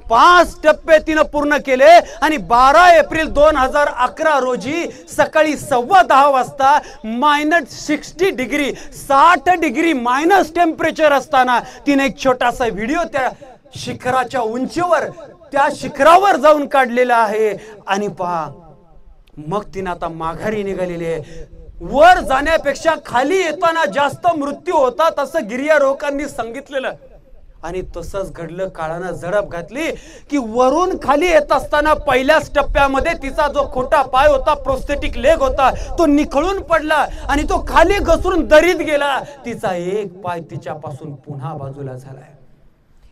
5 टप्पे तिनं पूर्ण केले. आणि 12 एप्रिल 2011 रोजी सकाळी 10:15 वाजता -60 डिग्री, 60 डिग्री मायनस टेम्परेचर असताना तिने एक छोटासा व्हिडिओ त्या शिखराच्या उंचीवर, त्या शिखरावर जाऊन काढलेला आहे. आणि पहा, मग तिने आता माघारी निघालेली आहे. वर जाण्यापेक्षा खाली येताना जास्त मृत्यू होता, तसं गिर्यारोहकांनी सांगितलेलं. आणि तसंच घडलं. काळानं झडप घातली की वरून खाली येत असताना पहिल्याच टप्प्यामध्ये तिचा जो खोटा पाय होता, प्रोस्थेटिक लेग होता, तो निखळून पडला आणि तो खाली घसरून दरीत गेला. तिचा एक पाय तिच्यापासून पुन्हा बाजूला झालाय.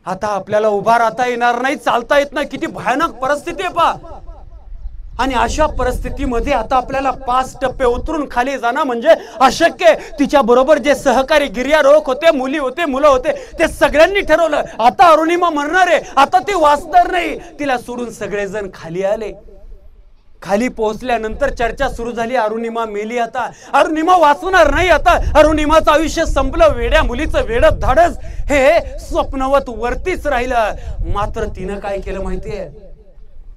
आता आपल्याला उभा राहता येणार नाही, चालता येत नाही. किती भयानक परिस्थिती आहे पहा. आणि अशा परिस्थितीमध्ये आता आपल्याला 5 टप्पे उतरून खाली जाणं म्हणजे अशक्य. तिच्या बरोबर जे सहकारी गिर्यारोहक होते, मुली होते, मुलं होते, ते सगळ्यांनी ठरवलं, आता अरुणिमा मरणार आहे, आता ती वाचणार नाही. तिला सोडून सगळेजण खाली आले. खाली पोहोचल्यानंतर चर्चा सुरू झाली, अरुणिमा मेली, आता अरुणिमा वाचणार नाही, आता अरुणिमाचं आयुष्य संपलं. वेड्या मुलीचं वेडं धाडस हे स्वप्नवत वरतीच राहिलं. मात्र तिनं काय केलं माहितीये,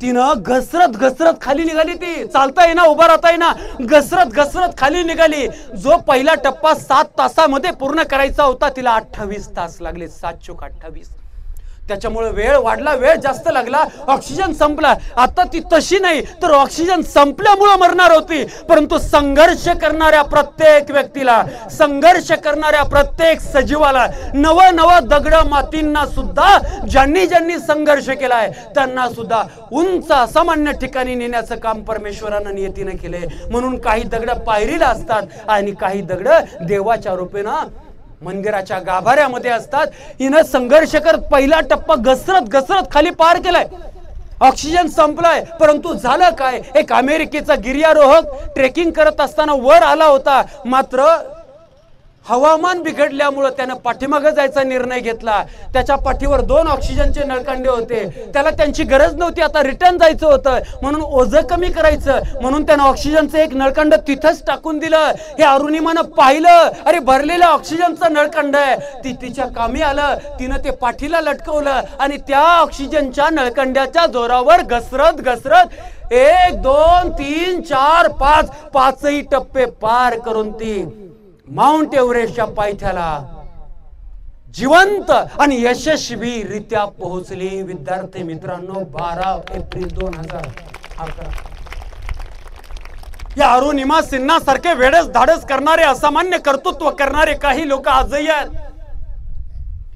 तिनं घसरत खाली निघाली. ती चालता येईना, उभा राहता येईना, घसरत खाली निघाली. जो पहिला टप्पा 7 तासामध्ये पूर्ण करायचा होता, तिला 28 तास लागले. 7 चोक 28. त्याच्यामुळे वेळ वाढला, वेळ जास्त लागला, ऑक्सिजन संपला. आता ती तशी नाही, तर ऑक्सिजन संपल्यामुळे मरणार होती. परंतु संघर्ष करणाऱ्या प्रत्येक व्यक्तीला, संघर्ष करणाऱ्या प्रत्येक सजीवाला, नवं दगड मातींना सुद्धा ज्यांनी संघर्ष केलाय, त्यांना सुद्धा उंच असामान्य ठिकाणी नेण्याचं काम परमेश्वरानं नियतीनं केलंय. म्हणून काही दगड पायरीला असतात आणि काही दगड देवाच्या रूपेनं मंदिराच्या गाभाऱ्यामध्ये असतात. हिनं संघर्ष करत पहिला टप्पा घसरत खाली पार केलाय. ऑक्सिजन संपलाय, परंतु झालं काय, एक अमेरिकेचा गिर्यारोहक ट्रेकिंग करत असताना वर आला होता. मात्र हवामान बिघडल्यामुळे त्यानं पाठीमागे जायचा निर्णय घेतला. त्याच्या पाठीवर 2 ऑक्सिजनचे नळकांडे होते. त्याला त्यांची गरज नव्हती, आता रिटर्न जायचं होतं. म्हणून ओझं कमी करायचं म्हणून त्यानं ऑक्सिजनचं एक नळकांड तिथंच टाकून दिलं. हे अरुणिमानं पाहिलं, अरे भरलेलं ऑक्सिजनचं नळकांड आहे. ती तिच्या कामी आलं. तिनं ते पाठीला लटकवलं आणि त्या ऑक्सिजनच्या नळकांड्याच्या जोरावर घसरत 1 2 3 4 5 पाचही टप्पे पार करून ती माउंट एव्हरेस्टच्या पायथ्याला जिवंत आणि यशस्वीरित्या पोहोचली. विद्यार्थी मित्रांनो, 12 एप्रिल 2011. या अरुणिमा सिन्हा सारखे वेडस धाडस करणारे, असामान्य कर्तृत्व करणारे काही लोक आजही आहेत.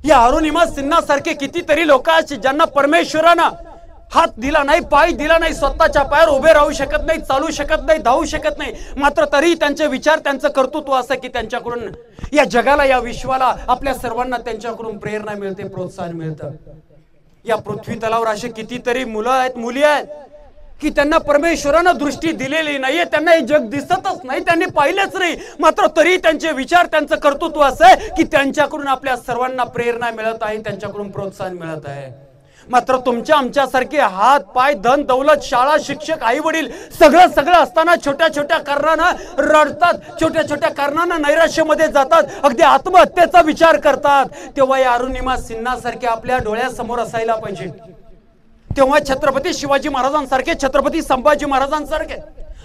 या अरुणिमा सिन्हा सारखे कितीतरी लोक आहेत ज्यांना परमेश्वरानं हात दिला नाही, पाय दिला नाही, स्वतःच्या पायावर उभे राहू शकत नाही, चालू शकत नाही, धावू शकत नाही. मात्र तरी त्यांचे विचार, त्यांचं कर्तृत्व असं की त्यांच्याकडून या जगाला, या विश्वाला, आपल्या सर्वांना त्यांच्याकडून प्रेरणा मिळते, प्रोत्साहन मिळतं. या पृथ्वी तलावर असे कितीतरी मुलं आहेत, मुली आहेत की त्यांना परमेश्वरानं दृष्टी दिलेली नाहीये. त्यांना हे जग दिसतच नाही, त्यांनी पाहिलेच नाही. मात्र तरी त्यांचे विचार, त्यांचं कर्तृत्व असं आहे की त्यांच्याकडून आपल्या सर्वांना प्रेरणा मिळत आहे, त्यांच्याकडून प्रोत्साहन मिळत आहे. मात्र तुमच्या आमच्यासारखे हात पाय, धन दौलत, शाळा, शिक्षक, आई वडील सगळं असताना छोट्या छोट्या कारणानं रडतात, छोट्या छोट्या कारणानं नैराश्यामध्ये जातात, अगदी आत्महत्येचा विचार करतात. तेव्हा या अरुणिमा सिन्हा सारखे आपल्या डोळ्यासमोर असायला पाहिजे. तेव्हा छत्रपती शिवाजी महाराजांसारखे, छत्रपती संभाजी महाराजांसारखे,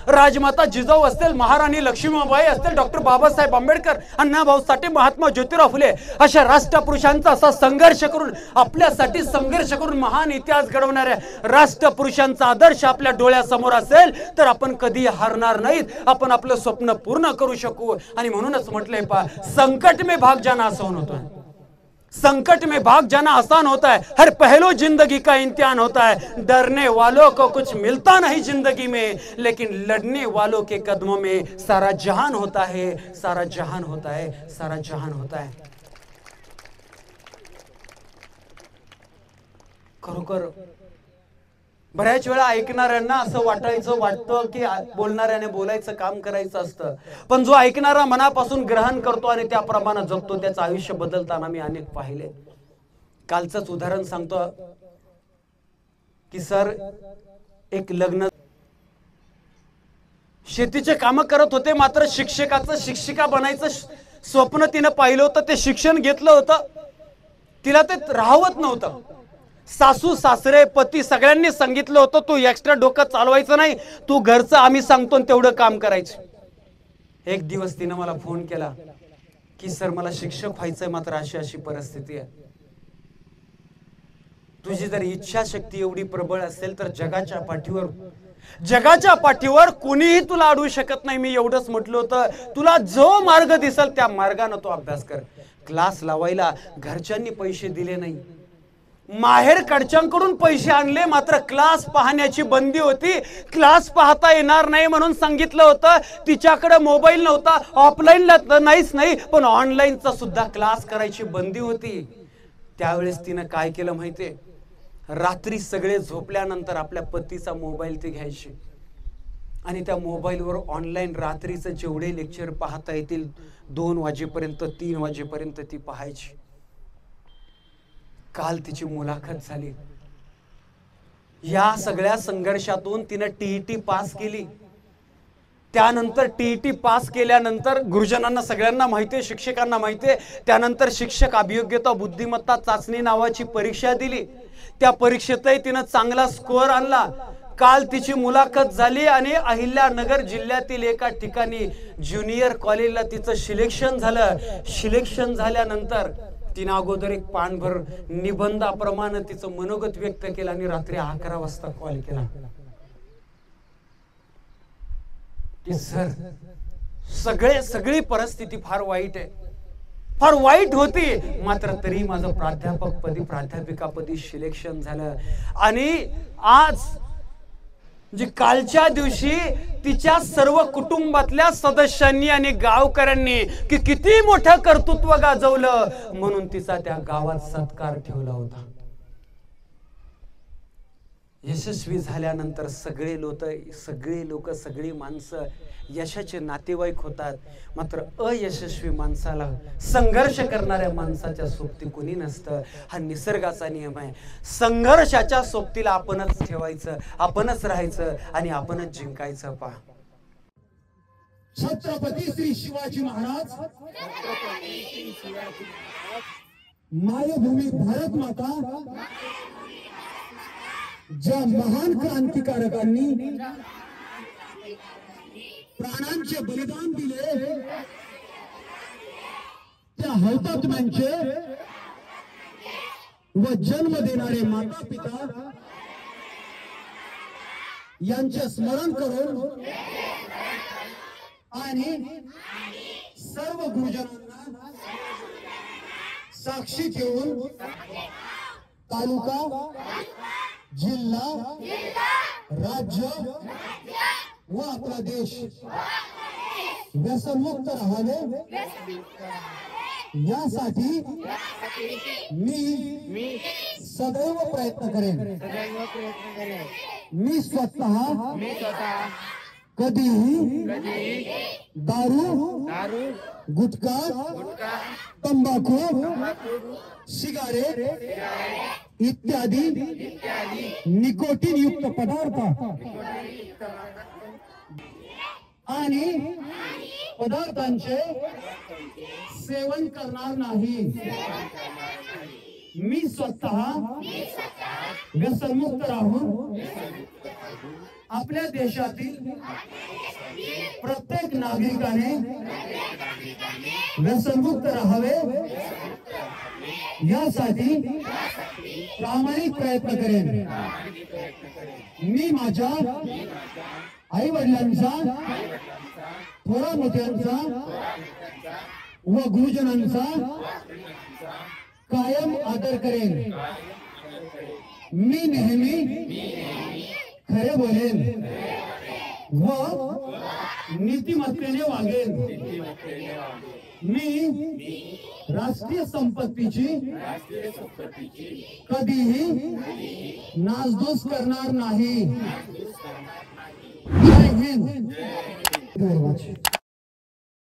राजमाता जिजाऊ असतील, महाराणी लक्ष्मीबाई असतील, डॉक्टर बाबासाहेब आंबेडकर, अण्णाभाऊ साठे, महात्मा ज्योतिराव फुले अशा राष्ट्रपुरुषांचा असा संघर्ष करून, आपल्यासाठी संघर्ष करून महान इतिहास घडवणाऱ्या राष्ट्रपुरुषांचा आदर्श आपल्या डोळ्यासमोर असेल तर आपण कधी हारणार नाहीत. आपण आपलं स्वप्न पूर्ण करू शकू. आणि म्हणूनच म्हटलंय पहा, संकट में भाग जाना आसान होता है, संकट में भाग जाना आसान होता है, हर पहलू जिंदगी का इम्तिहान होता है. डरने वालों को कुछ मिलता नहीं जिंदगी में, लेकिन लड़ने वालों के कदमों में सारा जहान होता है, सारा जहान होता है, सारा जहान होता है. खरोखर बऱ्याच वेळा ऐकणाऱ्यांना असं वाटतं की बोलणाऱ्याने बोलायचं काम करायचं असतं. पण जो ऐकणारा मनापासून ग्रहण करतो आणि त्याप्रमाणे जगतो त्याचं आयुष्य बदलताना मी अनेक पाहिले. कालचंच उदाहरण सांगतो की सर, एक लग्न, शेतीचे काम करत होते. मात्र शिक्षिका बनायचं स्वप्न तिनं पाहिलं होतं. ते शिक्षण घेतलं होतं, तिला ते राहवत नव्हतं. सासू सासरे पती सगळ्यांनी सांगितलं होतं तू एक्स्ट्रा डोकं चालवायचं नाही, तू घरचं आम्ही सांगतो तेवढं काम करायचं. एक दिवस तिनं मला फोन केला की सर, मला शिक्षक व्हायचंय, मात्र अशी परिस्थिती आहे. तुझी जर इच्छाशक्ती एवढी प्रबळ असेल तर जगाच्या पाठीवर कुणीही तुला अडवू शकत नाही. मी एवढंच म्हटलं होतं. तुला जो मार्ग दिसेल त्या मार्गाने तो अभ्यास कर. क्लास लावायला घरच्यांनी पैसे दिले नाही, माहेरकडच्यांकडून पैसे आणले, मात्र क्लास पाहण्याची बंदी होती. क्लास पाहता येणार नाही म्हणून सांगितलं होतं. तिच्याकडे मोबाईल नव्हता, ऑफलाईनला नाहीच नाही, पण ऑनलाईनचा सुद्धा क्लास करायची बंदी होती. त्यावेळेस तिनं काय केलं माहितीये, रात्री सगळे झोपल्यानंतर आपल्या पतीचा मोबाईल ती घ्यायची आणि त्या मोबाईलवर ऑनलाईन रात्रीचं जेवढे लेक्चर पाहता येतील 2 वाजेपर्यंत 3 वाजेपर्यंत ती पाहायची. काल तिची मुलाखत झाली. या सगळ्या संघर्षातून तिने टीईटी पास केली. त्यानंतर टीईटी पास केल्यानंतर गुरुजनांना सगळ्यांना माहितीये, शिक्षकांना माहितीये, त्यानंतर शिक्षक अभियोग्यता बुद्धिमत्ता चाचणी नावाची परीक्षा दिली. त्या परीक्षेतही तिने चांगला स्कोअर आणला. काल तिची मुलाखत झाली आणि अहिल्यानगर जिल्ह्यातील एका ठिकाणी ज्युनियर कॉलेजला तिचं सिलेक्शन झालं. सिलेक्शन झाल्यानंतर तिने अगोदर एक पानभर निबंधाप्रमाणे तिचं मनोगत व्यक्त केलं आणि रात्री 11 वाजता कॉल केला की सर, सगळी परिस्थिती फार वाईट आहे, फार वाईट होती, मात्र तरी माझं प्राध्यापिकापदी सिलेक्शन झालं. आणि आज जी कालच्या दिवशी तिच्या सर्व कुटुंबातल्या सदस्यांनी आणि गावकऱ्यांनी की किती मोठं कर्तृत्व गाजवलं म्हणून तिचा त्या गावात सत्कार ठेवला होता. यशस्वी झाल्यानंतर सगळे लोक सगळी माणसं यशाचे नातेवाईक होतात. मात्र अयशस्वी माणसाला, संघर्ष करणाऱ्या माणसाच्या सोबती कोणी नसतं. हा निसर्गाचा नियम आहे. संघर्षाच्या सोबतीला आपणच ठेवायचं, आपणच राहायचं आणि आपणच जिंकायचं. पहा, छत्रपती श्री शिवाजी महाराज, मायभूमी भारत माता, ज्या महान क्रांतिकारकांनी प्राणांचे बलिदान दिले, त्या हौतात्म्यांचे व जन्म देणारे माता पिता यांचे स्मरण करून आणि सर्व गुरुजनांना साक्षी ठेवून तालुका, जिल्हा, राज्य व आपला देश व्यसनमुक्त राहावे यासाठी मी सदैव प्रयत्न करेन. मी स्वतः कधीही दारू, गुटखा, तंबाखू, सिगारेट इत्यादी निकोटीन युक्त पदार्थ आणि पदार्थांचे सेवन करणार नाही. मी स्वतः व्यसनमुक्त राहून आपल्या देशातील प्रत्येक नागरिकाने व्यसनमुक्त राहावे यासाठी प्रामाणिक प्रयत्न करेन. मी माझ्या आई वडिलांचा, थोरा मोठ्यांचा व गुरुजनांचा कायम आदर करेन. मी नेहमी खरे बोलेन व नीतिमत्तेने वागेन. मी राष्ट्रीय संपत्तीची कधीही नासधूस करणार नाही. जय हिंद.